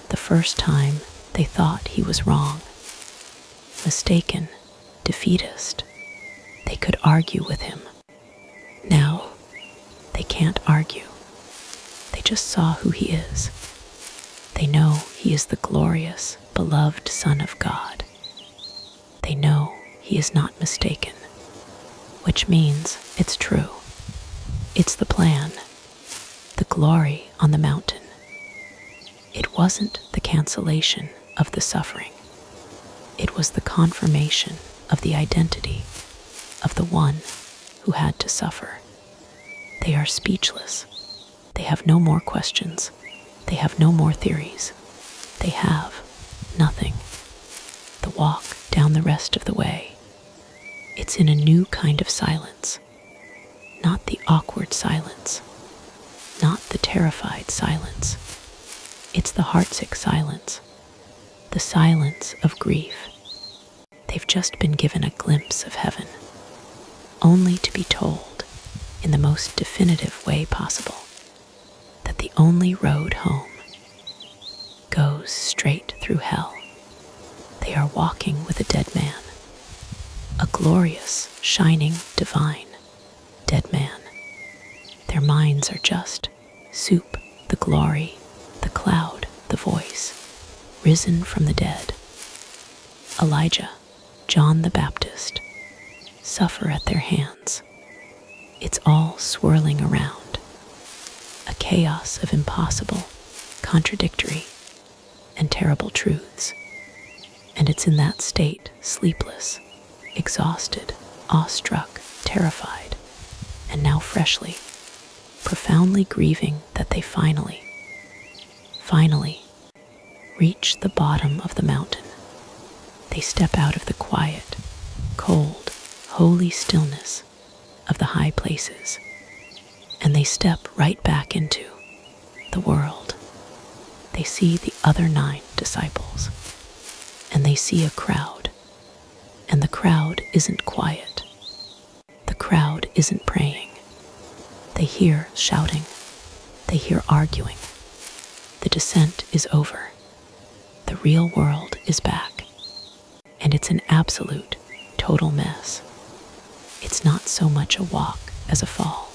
The first time they thought he was wrong, mistaken, defeatist. They could argue with him. Now, they can't argue. They just saw who he is. They know he is the glorious, beloved Son of God. They know he is not mistaken, which means it's true. It's the plan, the glory on the mountain. It wasn't the cancellation of the suffering. It was the confirmation of the identity of the one who had to suffer. They are speechless. They have no more questions. They have no more theories. They have nothing. The walk down the rest of the way. It's in a new kind of silence. Not the awkward silence. Not the terrified silence. It's the heartsick silence. The silence of grief. They've just been given a glimpse of heaven, only to be told, in the most definitive way possible, that the only road home goes straight through hell. They are walking with a dead man, a glorious, shining, divine dead man. Their minds are just soup, the glory, the cloud, the voice, risen from the dead. Elijah, John the Baptist, suffer at their hands. It's all swirling around, a chaos of impossible, contradictory, and terrible truths. And it's in that state, sleepless, exhausted, awestruck, terrified, and now freshly, profoundly grieving that they finally reach the bottom of the mountain. They step out of the quiet, cold, holy stillness of the high places, and they step right back into the world. They see the other 9 disciples, and they see a crowd. And the crowd isn't quiet. The crowd isn't praying. They hear shouting. They hear arguing. The descent is over. The real world is back. And it's an absolute, total mess. It's not so much a walk as a fall.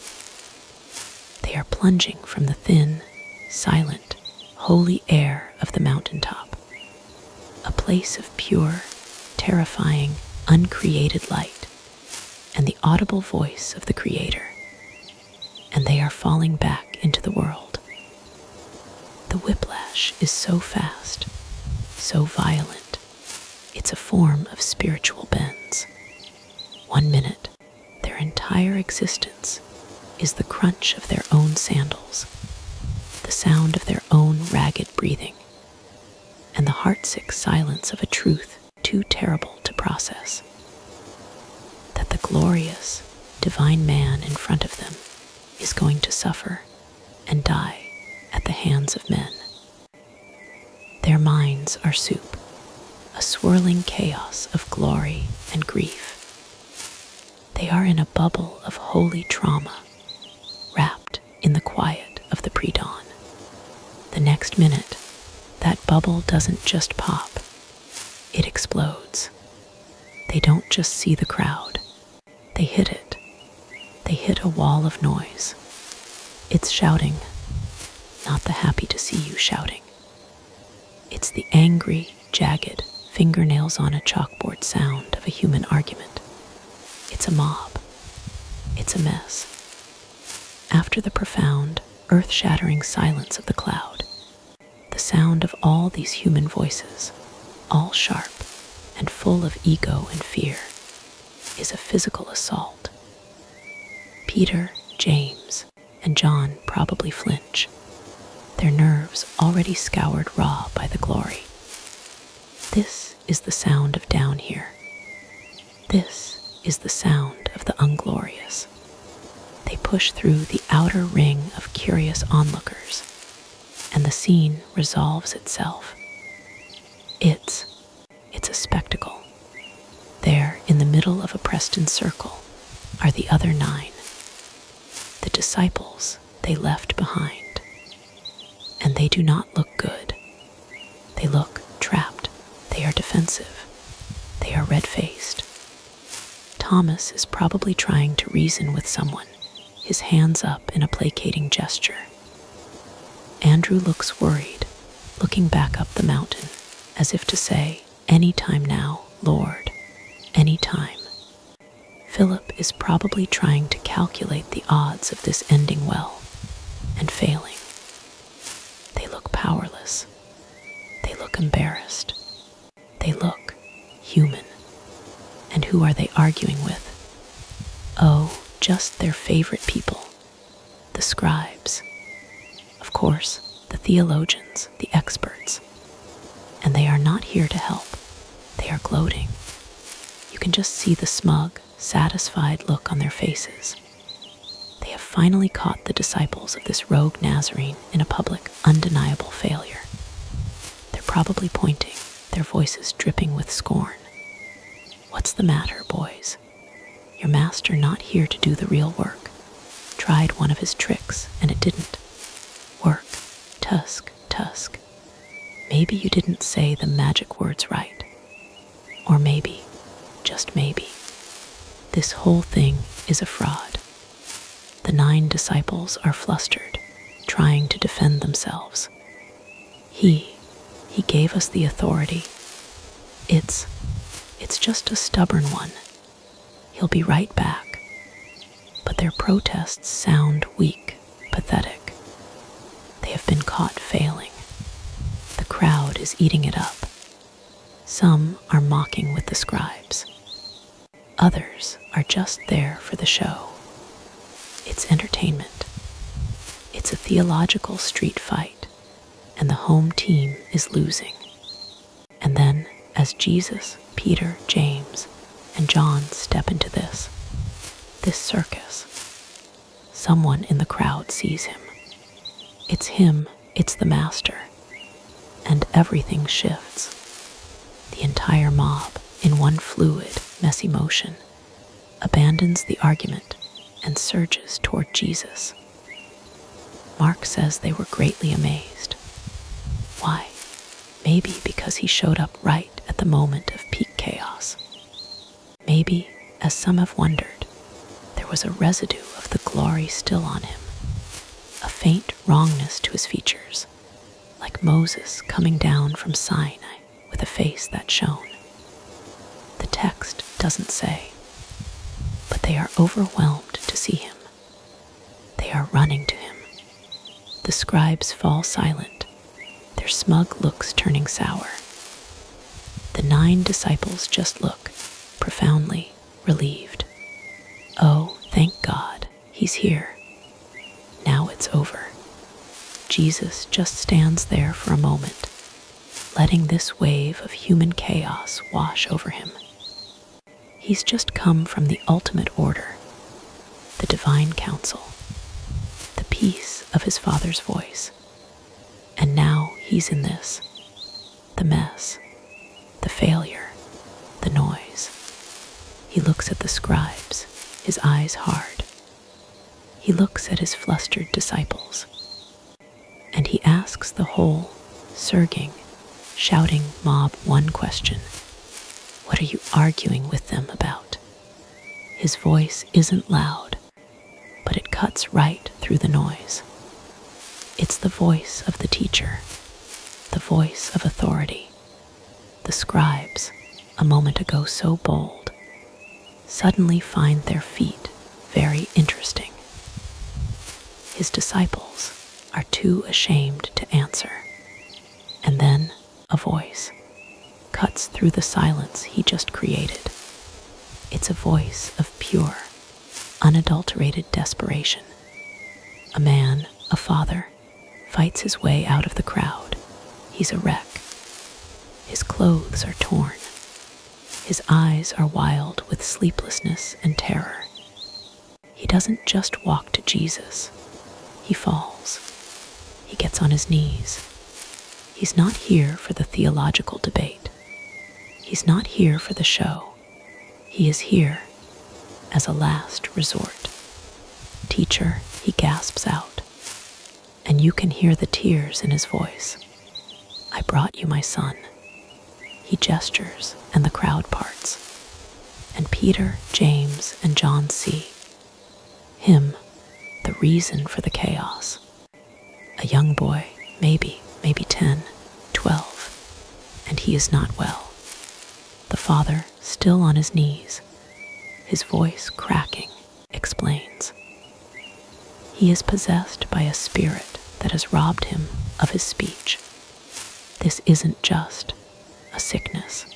They are plunging from the thin, silent, holy air of the mountaintop, a place of pure, terrifying, uncreated light, and the audible voice of the Creator. And they are falling back into the world. The whiplash is so fast, so violent. It's a form of spiritual bends. 1 minute, their entire existence is the crunch of their own sandals, the sound of their own ragged breathing, and the heartsick silence of a truth too terrible to process. That the glorious, divine man in front of them is going to suffer and die at the hands of men. Their minds are soup, a swirling chaos of glory and grief. They are in a bubble of holy trauma, wrapped in the quiet of the pre-dawn. The next minute, that bubble doesn't just pop, it explodes. They don't just see the crowd, they hit it. They hit a wall of noise. It's shouting, not the happy to see you shouting. It's the angry, jagged, fingernails on a chalkboard sound of a human argument. It's a mob. It's a mess. After the profound, earth-shattering silence of the cloud, the sound of all these human voices, all sharp and full of ego and fear, is a physical assault. Peter, James, and John probably flinch, their nerves already scoured raw by the glory. This is the sound of down here. This is the sound of the unglorious. They push through the outer ring of curious onlookers, and the scene resolves itself. It's a spectacle. There, in the middle of a Preston circle, are the other 9, the disciples they left behind. And they do not look good. They look trapped. They are defensive. They are red-faced. Thomas is probably trying to reason with someone, his hands up in a placating gesture. Andrew looks worried, looking back up the mountain, as if to say, "Any time now, Lord, any time." Philip is probably trying to calculate the odds of this ending well and failing. They look powerless. They look embarrassed. They look human. And who are they arguing with? Oh, just their favorite people, the scribes. Of course, the theologians, the experts. And they are not here to help. They are gloating. You can just see the smug, satisfied look on their faces. They have finally caught the disciples of this rogue Nazarene in a public, undeniable failure. They're probably pointing, their voices dripping with scorn. What's the matter, boys? Your master not here to do the real work. Tried one of his tricks, and it didn't work. Tusk, tusk. Maybe you didn't say the magic words right. Or maybe, just maybe, this whole thing is a fraud. The 9 disciples are flustered, trying to defend themselves. He gave us the authority. It's just a stubborn one. He'll be right back. But their protests sound weak, pathetic. They have been caught failing. The crowd is eating it up. Some are mocking with the scribes. Others are just there for the show. It's entertainment. It's a theological street fight, and the home team is losing. And then, as Jesus, Peter, James, and John step into this circus, someone in the crowd sees him. It's him, it's the master, and everything shifts. The entire mob, in one fluid, messy motion, abandons the argument and surges toward Jesus. Mark says they were greatly amazed. Why? Maybe because he showed up right at the moment of peak chaos. Maybe, as some have wondered, there was a residue of the glory still on him, a faint wrongness to his features, like Moses coming down from Sinai with a face that shone. The text doesn't say, but they are overwhelmed to see him. They are running to him. The scribes fall silent, their smug looks turning sour. The 9 disciples just look, profoundly relieved. Oh, thank God, he's here. Now it's over. Jesus just stands there for a moment, letting this wave of human chaos wash over him. He's just come from the ultimate order, the divine counsel, the peace of his Father's voice. And now he's in this, the mess, the failure, the noise. He looks at the scribes, his eyes hard. He looks at his flustered disciples, and he asks the whole, surging, shouting mob one question. What are you arguing with them about? His voice isn't loud, but it cuts right through the noise. It's the voice of the teacher, the voice of authority. The scribes, a moment ago so bold, suddenly find their feet very interesting. His disciples are too ashamed to answer. And then a voice cuts through the silence he just created. It's a voice of pure, unadulterated desperation. A man, a father, fights his way out of the crowd. He's a wreck. His clothes are torn. His eyes are wild with sleeplessness and terror. He doesn't just walk to Jesus. He falls. He gets on his knees. He's not here for the theological debate. He's not here for the show. He is here as a last resort. Teacher, he gasps out, and you can hear the tears in his voice. I brought you my son. He gestures, and the crowd parts. And Peter, James, and John see him, the reason for the chaos. A young boy, maybe 10, 12, and he is not well. The father, still on his knees, his voice cracking, explains. He is possessed by a spirit that has robbed him of his speech. This isn't just a sickness.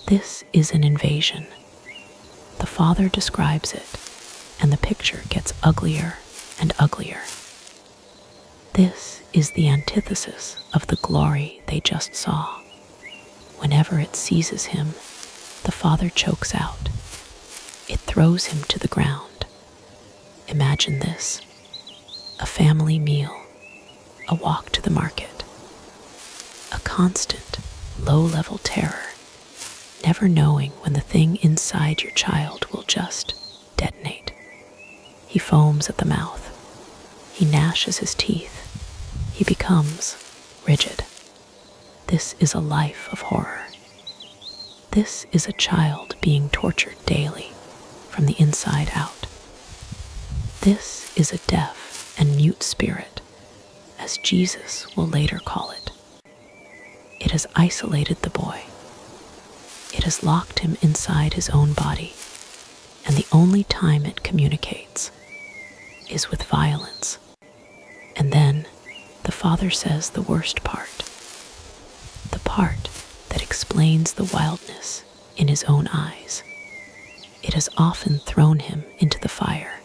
This is an invasion. The father describes it, and the picture gets uglier and uglier. This is the antithesis of the glory they just saw. Whenever it seizes him, the father chokes out. It throws him to the ground. Imagine this: a family meal, a walk to the market, a constant, low-level terror, never knowing when the thing inside your child will just detonate. He foams at the mouth. He gnashes his teeth. He becomes rigid. This is a life of horror. This is a child being tortured daily, from the inside out. This is a deaf and mute spirit, as Jesus will later call it. It has isolated the boy. It has locked him inside his own body, and the only time it communicates is with violence. And then the father says the worst part, the part that explains the wildness in his own eyes. It has often thrown him into the fire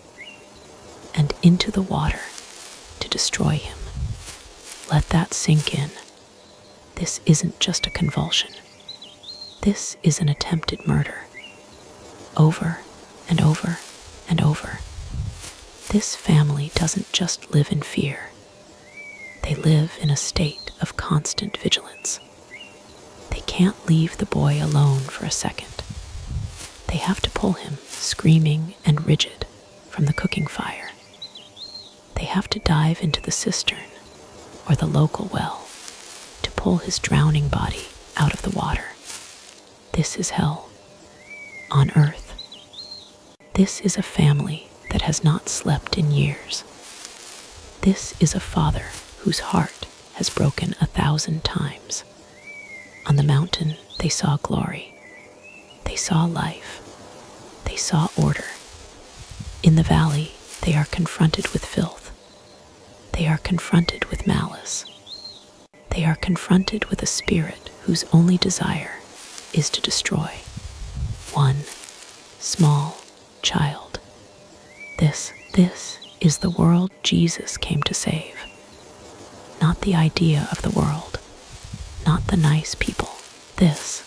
and into the water to destroy him. Let that sink in. This isn't just a convulsion. This is an attempted murder. Over and over and over. This family doesn't just live in fear. They live in a state of constant vigilance. They can't leave the boy alone for a second. They have to pull him, screaming and rigid, from the cooking fire. They have to dive into the cistern or the local well to pull his drowning body out of the water. This is hell on earth. This is a family that has not slept in years. This is a father whose heart has broken 1,000 times. On the mountain, they saw glory. They saw life. They saw order. In the valley, they are confronted with filth. They are confronted with malice. They are confronted with a spirit whose only desire is to destroy one small child. This is the world Jesus came to save. Not the idea of the world, not the nice people. This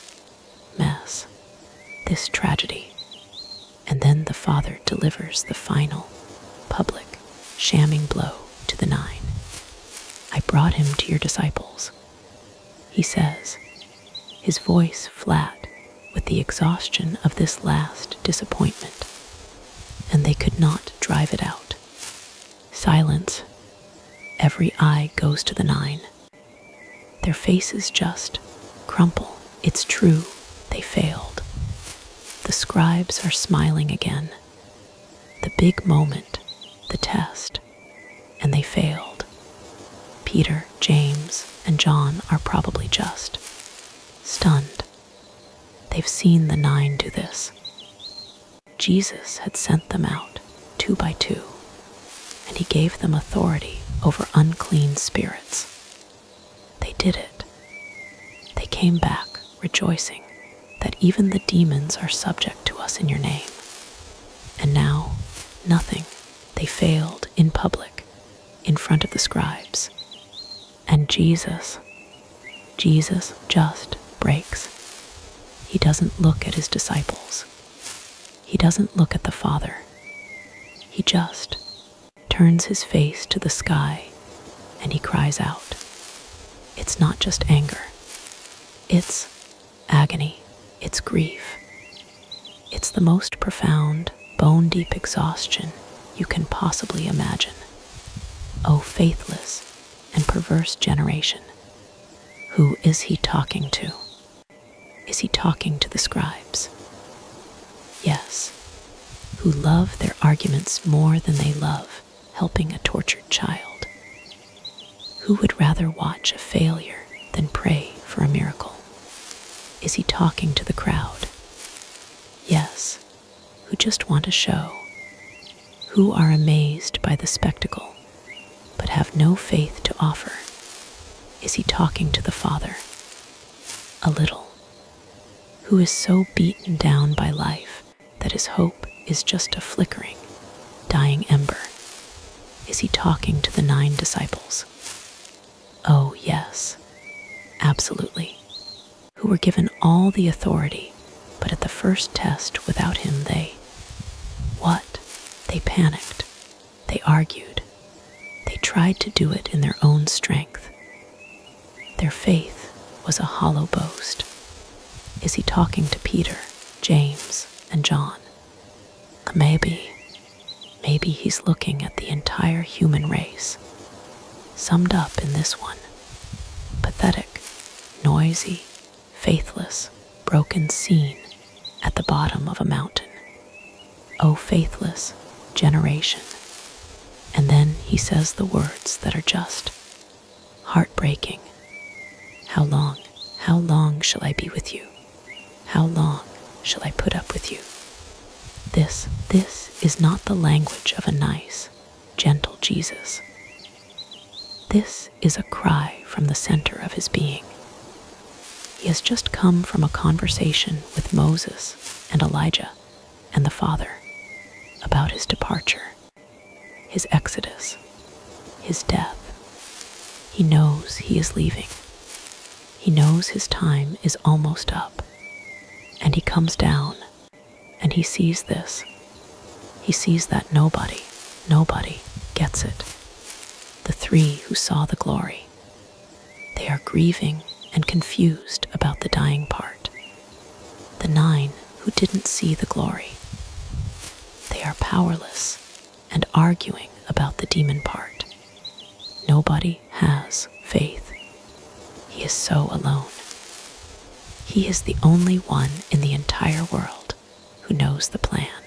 mess, this tragedy. And then the Father delivers the final, public, shamming blow to the 9. I brought him to your disciples, he says, his voice flat with the exhaustion of this last disappointment, and they could not drive it out. Silence. Every eye goes to the 9. Their faces just crumple. It's true, they failed. The scribes are smiling again. The big moment, the test, and they failed. Peter, James, and John are probably just stunned. They've seen the 9 do this. Jesus had sent them out 2 by 2, and he gave them authority over unclean spirits. They did it. They came back rejoicing that even the demons are subject to us in your name. And now, nothing. They failed in public, in front of the scribes. And Jesus just breaks. He doesn't look at his disciples. He doesn't look at the Father. He just turns his face to the sky and he cries out. It's not just anger. It's agony. It's grief. It's the most profound, bone-deep exhaustion you can possibly imagine. Oh, faithless and perverse generation. Who is he talking to? Is he talking to the scribes? Yes, who love their arguments more than they love helping a tortured child. Who would rather watch a failure than pray for a miracle? Is he talking to the crowd? Yes, who just want a show, who are amazed by the spectacle, but have no faith to offer. Is he talking to the Father? A little. Who is so beaten down by life that his hope is just a flickering, dying ember? Is he talking to the 9 disciples? Oh, yes, absolutely. Who were given all the authority, but at the first test without him what? They panicked. They argued. They tried to do it in their own strength. Their faith was a hollow boast. Is he talking to Peter, James, and John? Maybe he's looking at the entire human race, summed up in this one. Pathetic, noisy, faithless, broken scene at the bottom of a mountain. Oh, faithless generation. And then he says the words that are just heartbreaking. How long shall I be with you? How long shall I put up with you? This is not the language of a nice, gentle Jesus. This is a cry from the center of his being. He has just come from a conversation with Moses and Elijah and the Father about his departure, his exodus, his death. He knows he is leaving. He knows his time is almost up. And he comes down and he sees this. He sees that nobody gets it. The 3 who saw the glory. They are grieving and confused about the dying part. The 9 who didn't see the glory. They are powerless and arguing about the demon part. Nobody has faith. He is so alone. He is the only one in the entire world who knows the plan.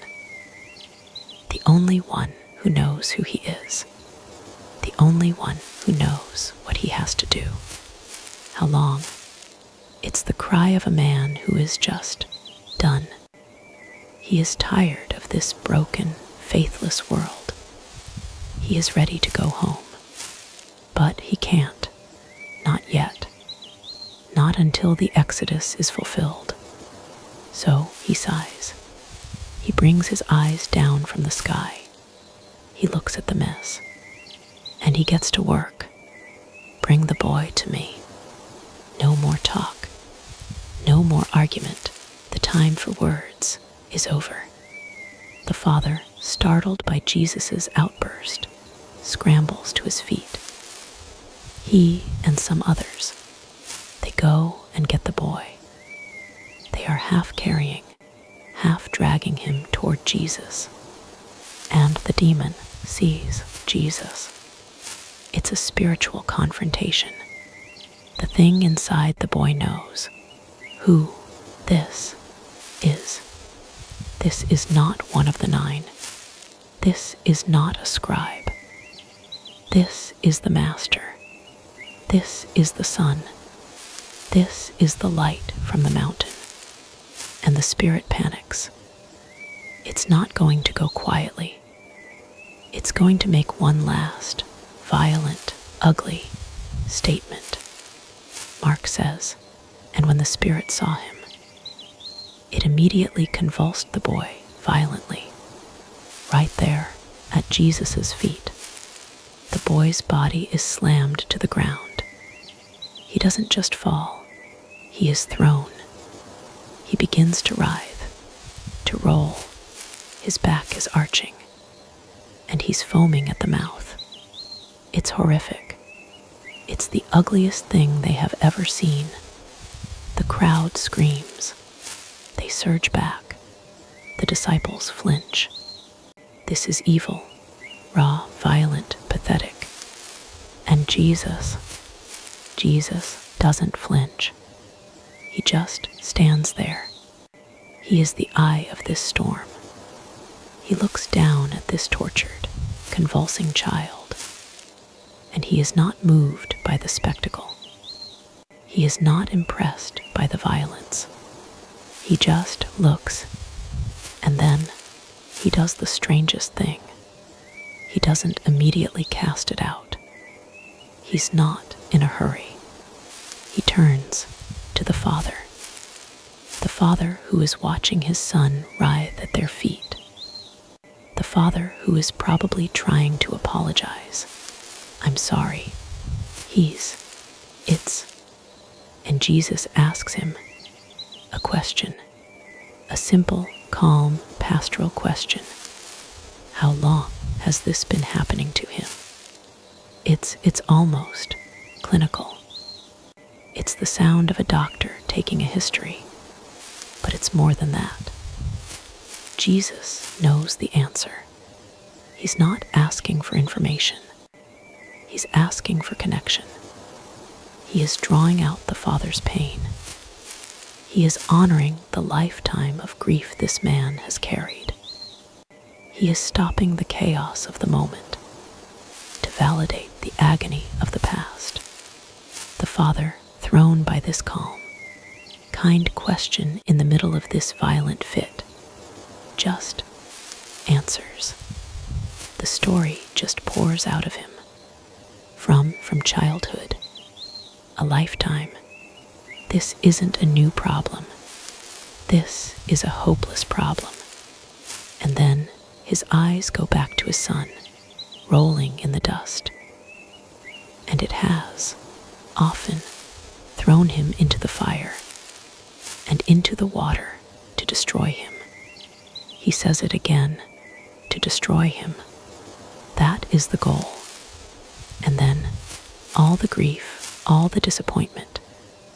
The only one who knows who he is. The only one who knows what he has to do. How long? It's the cry of a man who is just done. He is tired of this broken, faithless world. He is ready to go home. But he can't. Not yet. Not until the Exodus is fulfilled. So he sighs. He brings his eyes down from the sky. He looks at the mess. And he gets to work. Bring the boy to me. No more talk. No more argument. The time for words is over. The father, startled by Jesus' outburst, scrambles to his feet. He and some others, they go and get the boy. They are half carrying, half dragging him toward Jesus. And the demon sees Jesus. It's a spiritual confrontation. The thing inside the boy knows who this is. This is not one of the 9. This is not a scribe. This is the master. This is the sun. This is the light from the mountain. And the spirit panics. It's not going to go quietly. It's going to make one last, violent, ugly statement. Mark says, and when the spirit saw him, it immediately convulsed the boy violently, right there at Jesus' feet. The boy's body is slammed to the ground. He doesn't just fall, he is thrown. He begins to writhe, to roll. His back is arching, and he's foaming at the mouth. It's horrific. It's the ugliest thing they have ever seen. The crowd screams. They surge back. The disciples flinch. This is evil, raw, violent, pathetic. And Jesus doesn't flinch. He just stands there. He is the eye of this storm. He looks down at this tortured, convulsing child, and he is not moved by the spectacle. He is not impressed by the violence. He just looks, and then he does the strangest thing. He doesn't immediately cast it out. He's not in a hurry. He turns to the Father who is watching his son writhe at their feet, the Father who is probably trying to apologize. I'm sorry. And Jesus asks him a question, a simple, calm, pastoral question. How long has this been happening to him? It's almost clinical. It's the sound of a doctor taking a history, but it's more than that. Jesus knows the answer. He's not asking for information. He's asking for connection. He is drawing out the Father's pain. He is honoring the lifetime of grief this man has carried. He is stopping the chaos of the moment to validate the agony of the past. The Father, thrown by this calm, kind question in the middle of this violent fit, just answers. The story just pours out of him. From childhood, a lifetime. This isn't a new problem. This is a hopeless problem. And then his eyes go back to his son, rolling in the dust. And it has, often, thrown him into the fire and into the water to destroy him. He says it again, to destroy him. That is the goal. And then All the grief, all the disappointment,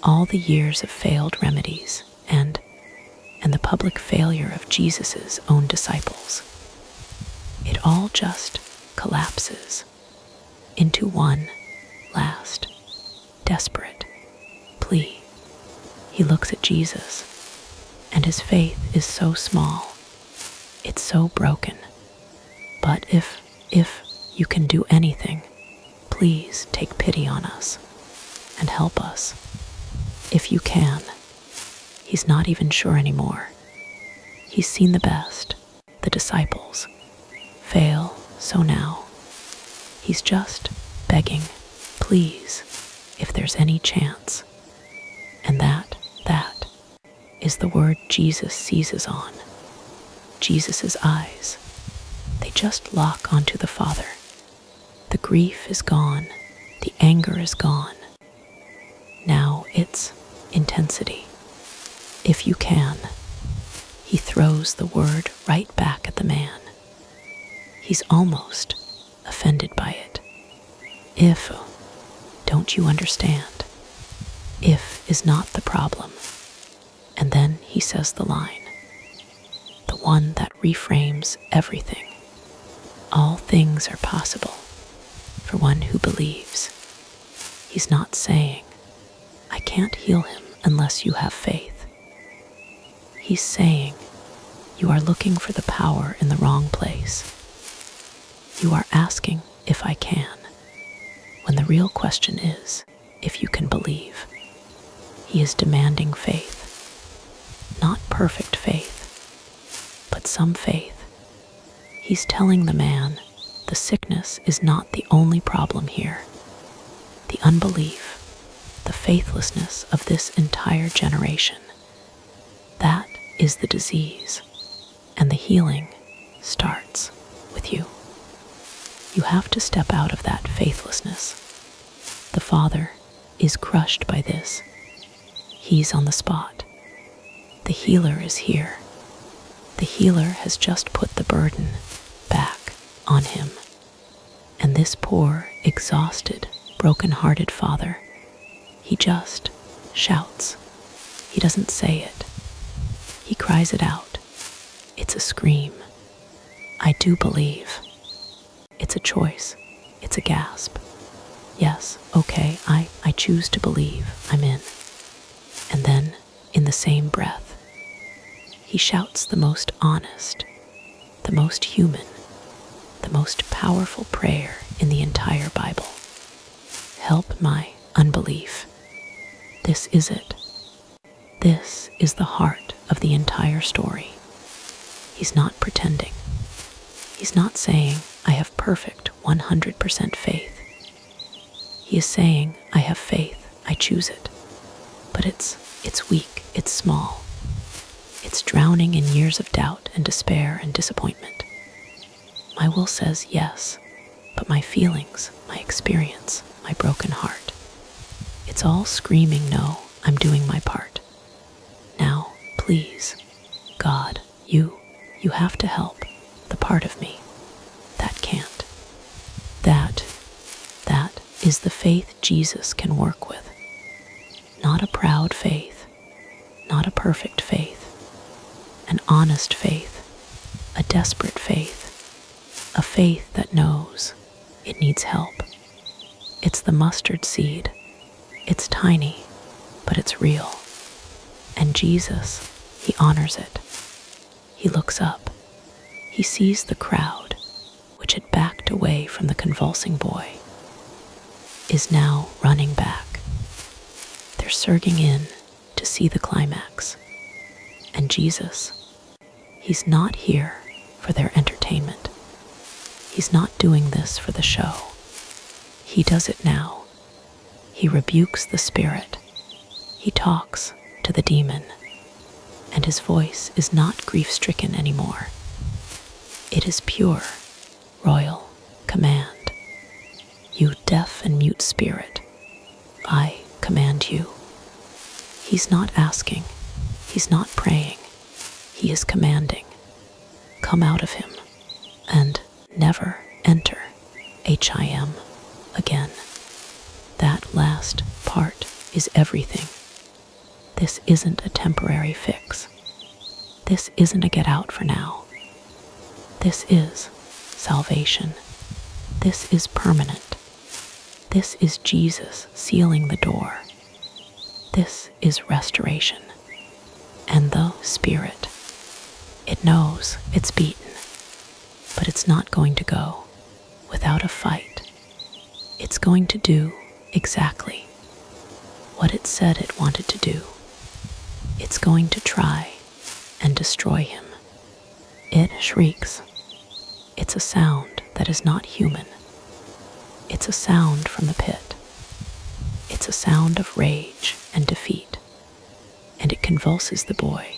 all the years of failed remedies, and the public failure of Jesus' own disciples. It all just collapses into one last desperate plea. He looks at Jesus, and his faith is so small, it's so broken. But if you can do anything, please take pity on us and help us. If you can. He's not even sure anymore. He's seen the best, the disciples, fail, so now he's just begging, please, if there's any chance. And that is the word Jesus seizes on. Jesus' eyes, they just lock onto the Father. The grief is gone, the anger is gone. Now it's intensity. If you can, he throws the word right back at the man. He's almost offended by it. If, don't you understand? If is not the problem. And then he says the line, the one that reframes everything. All things are possible for one who believes. He's not saying, I can't heal him unless you have faith. He's saying, you are looking for the power in the wrong place. You are asking if I can, when the real question is if you can believe. He is demanding faith. Not perfect faith, but some faith. He's telling the man the sickness is not the only problem here. The unbelief, the faithlessness of this entire generation, that is the disease, and the healing starts with you. You have to step out of that faithlessness. The Father is crushed by this. He's on the spot. The healer is here. The healer has just put the burden back on him. And this poor, exhausted, broken-hearted father, he just shouts. He doesn't say it. He cries it out. It's a scream. I do believe. It's a choice. It's a gasp. Yes, okay, I choose to believe. I'm in. And then, in the same breath, he shouts the most honest, the most human, the most powerful prayer in the entire Bible. Help my unbelief. This is it. This is the heart of the entire story. He's not pretending. He's not saying, I have perfect 100% faith. He is saying, I have faith, I choose it. But it's weak, it's small. It's drowning in years of doubt and despair and disappointment. My will says yes, but my feelings, my experience, my broken heart, it's all screaming no, I'm doing my part. Now, please, God, you have to help the part of me that can't. That is the faith Jesus can work with. Not a proud faith, not a perfect faith, an honest faith, a desperate faith, a faith that knows it needs help. It's the mustard seed. It's tiny, but it's real. And Jesus, he honors it. He looks up. He sees the crowd, which had backed away from the convulsing boy, is now running back. They're surging in to see the climax. And Jesus, he's not here for their entertainment. He's not doing this for the show. He does it now. He rebukes the spirit. He talks to the demon. And his voice is not grief-stricken anymore. It is pure, royal command. You deaf and mute spirit, I command you. He's not asking. He's not praying. He is commanding. Come out of him and never enter HIM again. That last part is everything. This isn't a temporary fix. This isn't a get out for now. This is salvation. This is permanent. This is Jesus sealing the door. This is restoration. And the Spirit, it knows it's beaten, but it's not going to go without a fight. It's going to do exactly what it said it wanted to do. It's going to try and destroy him. It shrieks. It's a sound that is not human. It's a sound from the pit. It's a sound of rage and defeat, and it convulses the boy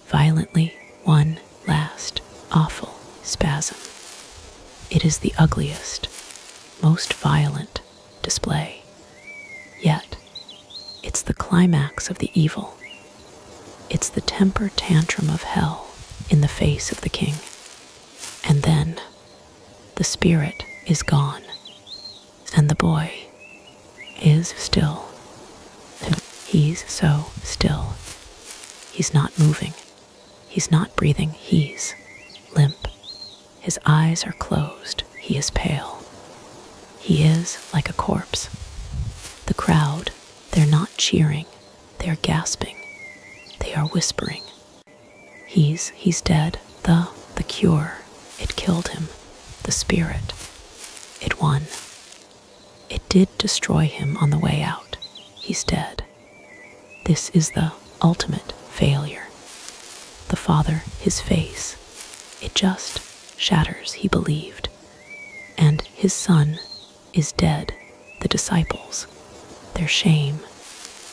violently, one last awful spasm. It is the ugliest, most violent display. Yet, it's the climax of the evil. It's the temper tantrum of hell in the face of the king. And then, the Spirit is gone, and the boy is still. He's so still. He's not moving. He's not breathing. He's limp. His eyes are closed. He is pale. He is like a corpse. The crowd, they're not cheering. They're gasping. They are whispering. He's dead. The cure. It killed him. The Spirit. It won. It did destroy him on the way out. He's dead. This is the ultimate failure. The Father, his face, it just shatters, he believed. And his Son is dead. The disciples, their shame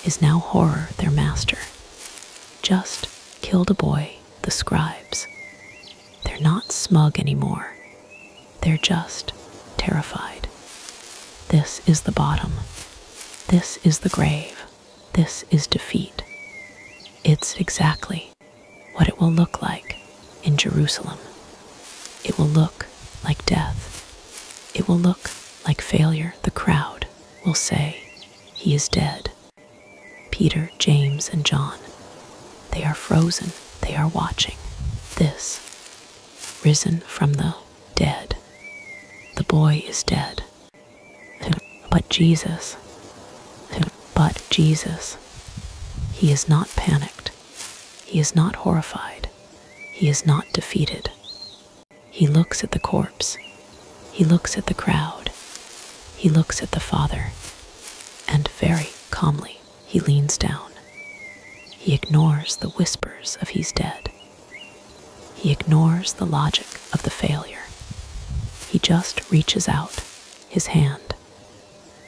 is now horror, their master. Just killed a boy, the scribes. They're not smug anymore. They're just terrified. This is the bottom. This is the grave. This is defeat. It's exactly what it will look like in Jerusalem. It will look like death. It will look like failure. The crowd will say, he is dead. Peter, James, and John, they are frozen. They are watching this. Risen from the dead. The boy is dead. But Jesus, he is not panicked. He is not horrified. He is not defeated. He looks at the corpse. He looks at the crowd. He looks at the Father. And very calmly, he leans down. He ignores the whispers of he's dead. He ignores the logic of the failure. He just reaches out his hand,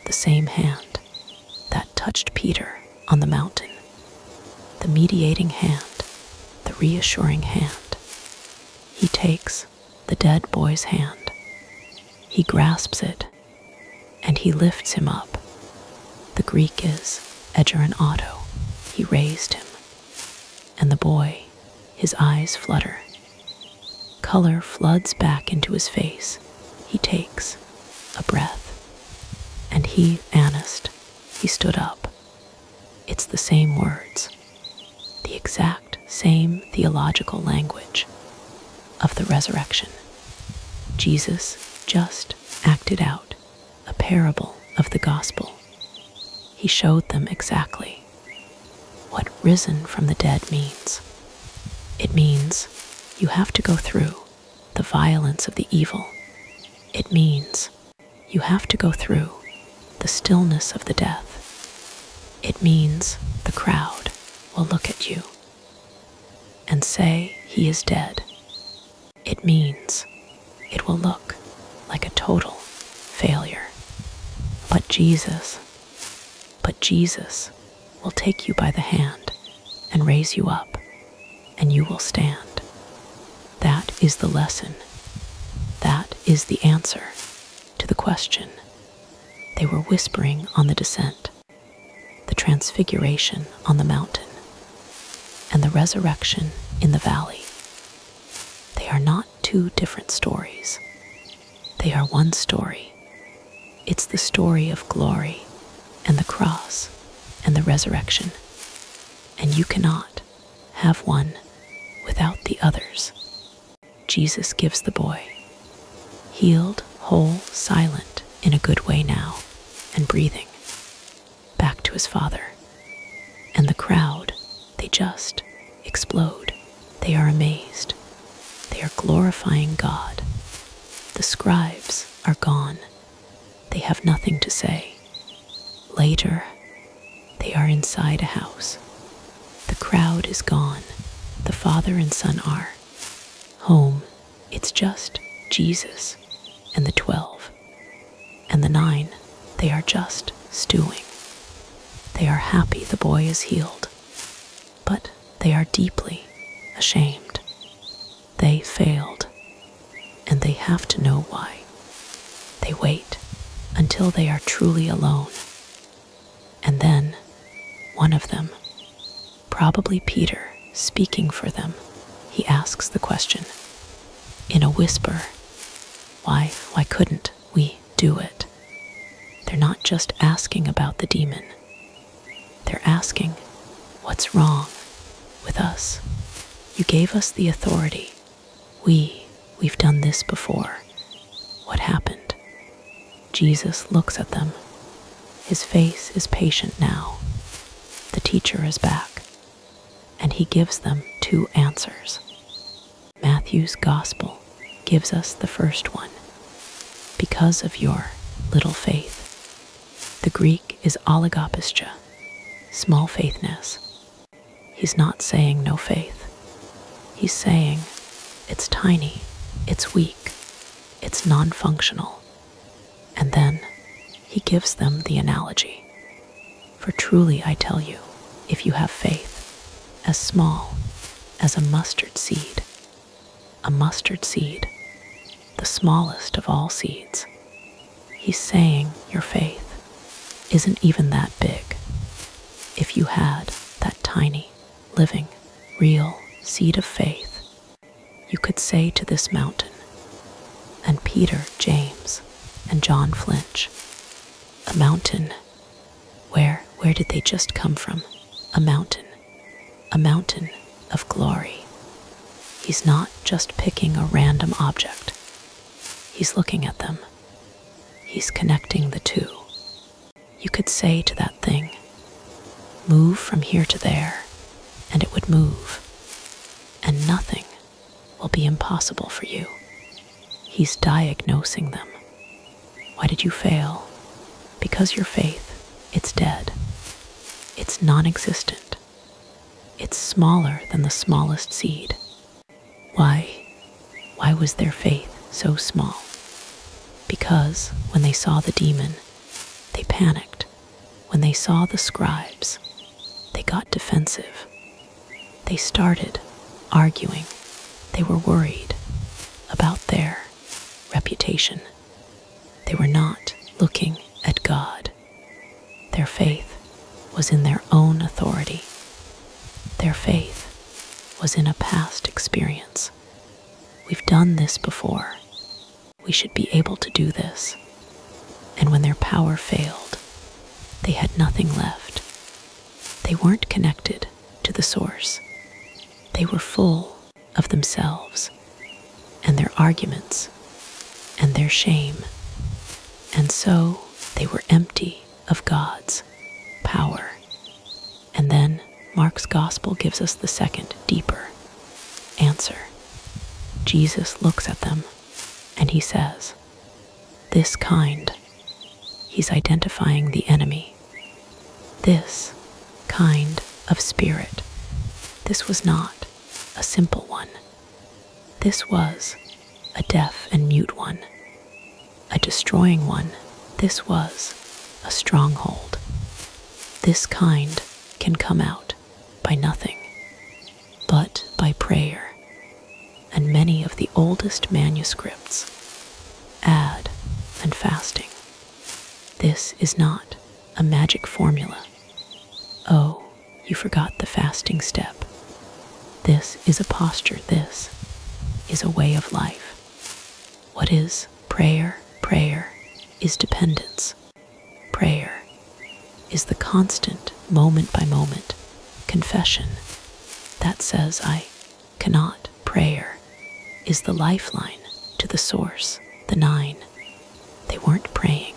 the same hand that touched Peter on the mountain, the mediating hand, the reassuring hand. He takes the dead boy's hand. He grasps it, and he lifts him up. The Greek is Eger and Otto. He raised him, and the boy, his eyes flutter. Color floods back into his face. He takes a breath, and he, Anast, he stood up. It's the same words, the exact same theological language of the resurrection. Jesus just acted out a parable of the gospel. He showed them exactly what risen from the dead means. It means you have to go through the violence of the evil. It means you have to go through the stillness of the death. It means the crowd will look at you and say he is dead. It means it will look like a total failure. But Jesus will take you by the hand and raise you up, and you will stand. That is the lesson. That is the answer to the question. They were whispering on the descent, the transfiguration on the mountain, and the resurrection in the valley. They are not two different stories. They are one story. It's the story of glory and the cross and the resurrection, and you cannot have one without the others. Jesus gives the boy, healed, whole, silent, in a good way now, and breathing, back to his Father. And the crowd, they just explode. They are amazed. They are glorifying God. The scribes are gone. They have nothing to say. Later, they are inside a house. The crowd is gone. The Father and Son are home. It's just Jesus and the 12. And the 9, they are just stewing. They are happy the boy is healed, but they are deeply ashamed. They failed, and they have to know why. They wait until they are truly alone. And then, one of them, probably Peter, speaking for them, he asks the question, in a whisper, why couldn't we do it? They're not just asking about the demon. They're asking, what's wrong with us? You gave us the authority. We've done this before. What happened? Jesus looks at them. His face is patient now. The teacher is back, and he gives them 2 answers. Matthew's gospel gives us the first one. Because of your little faith. The Greek is oligopistia, small faithness. He's not saying no faith. He's saying it's tiny, it's weak, it's non-functional. And then he gives them the analogy. For truly I tell you, if you have faith as small as a mustard seed, the smallest of all seeds, he's saying your faith isn't even that big. If you had that tiny, living, real seed of faith, you could say to this mountain, and Peter, James, and John flinch. A mountain. Where did they just come from? A mountain of glory. He's not just picking a random object. He's looking at them. He's connecting the 2. You could say to that thing, move from here to there, and it would move, and nothing will be impossible for you. He's diagnosing them. Why did you fail? Because your faith, it's dead. It's non-existent. It's smaller than the smallest seed. Why was their faith so small? Because when they saw the demon, they panicked. When they saw the scribes, they got defensive. They started arguing. They were worried about their reputation. They were not looking at God. Their faith was in their own authority. Their faith was in a past experience. We've done this before. We should be able to do this. And when their power failed, they had nothing left. They weren't connected to the source. They were full of themselves and their arguments and their shame. And so they were empty of God's power. And then Mark's gospel gives us the second, deeper answer. Jesus looks at them and he says, this kind. He's identifying the enemy. This kind of spirit. This was not a simple one. This was a deaf and mute one, a destroying one. This was a stronghold. This kind can come out by nothing, but by prayer. And many of the oldest manuscripts add and fasting. This is not a magic formula. Oh, you forgot the fasting step. This is a posture. This is a way of life. What is prayer? Prayer is dependence. Prayer is the constant, moment by moment confession that says, I cannot. Prayer is the lifeline to the source, the nine. They weren't praying.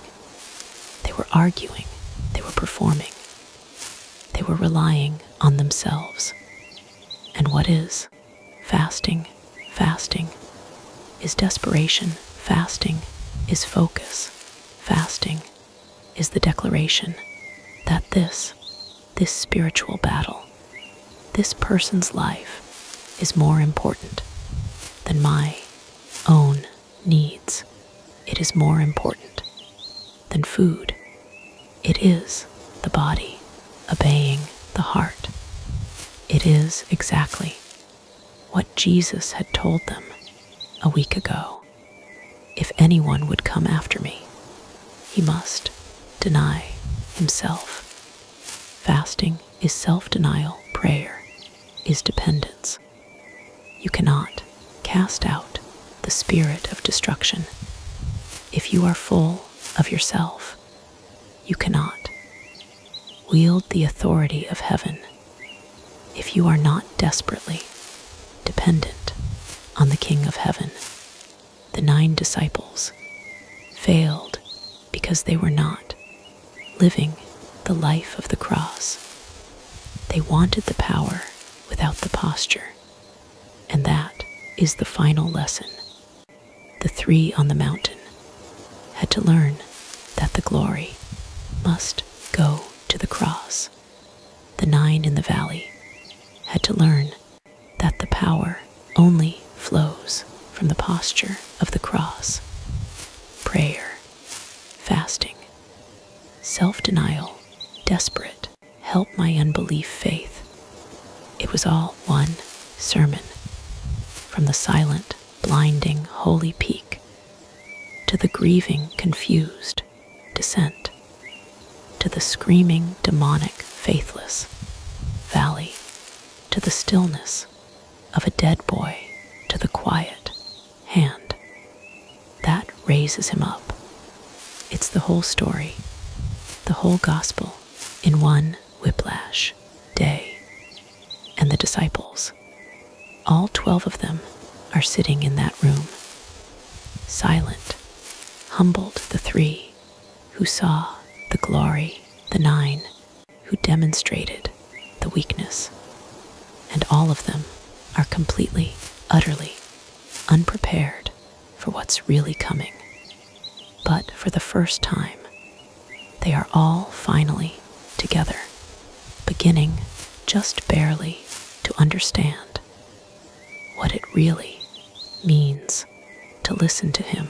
They were arguing. They were performing. They were relying on themselves. And what is fasting? Fasting is desperation. Fasting is focus. Fasting is the declaration that this spiritual battle, this person's life is more important than my own needs. It is more important than food. It is the body obeying the heart. It is exactly what Jesus had told them a week ago. If anyone would come after me, he must deny himself. Fasting is self-denial. Prayer is dependence. You cannot cast out the spirit of destruction. If you are full of yourself, you cannot wield the authority of heaven. If you are not desperately dependent on the King of Heaven, the 9 disciples failed because they were not living the life of the cross. They wanted the power without the posture, and that is the final lesson. The 3 on the mountain had to learn that the glory must go to the cross. The 9 in the valley had to learn that the power only flows from the posture of the cross. Prayer, fasting, self-denial, desperate, help my unbelief, faith. It was all one sermon, from the silent, blinding, holy peak to the grieving, confused descent, to the screaming, demonic, faithless valley, to the stillness of a dead boy, to the quiet hand that raises him up. It's the whole story, the whole gospel in one whiplash day. And the disciples, all 12 of them, are sitting in that room, silent, humbled. The 3 who saw the glory, the 9 who demonstrated the weakness, and all of them are completely, utterly unprepared for what's really coming. But for the first time, they are all finally together, beginning just barely to understand what it really means to listen to him.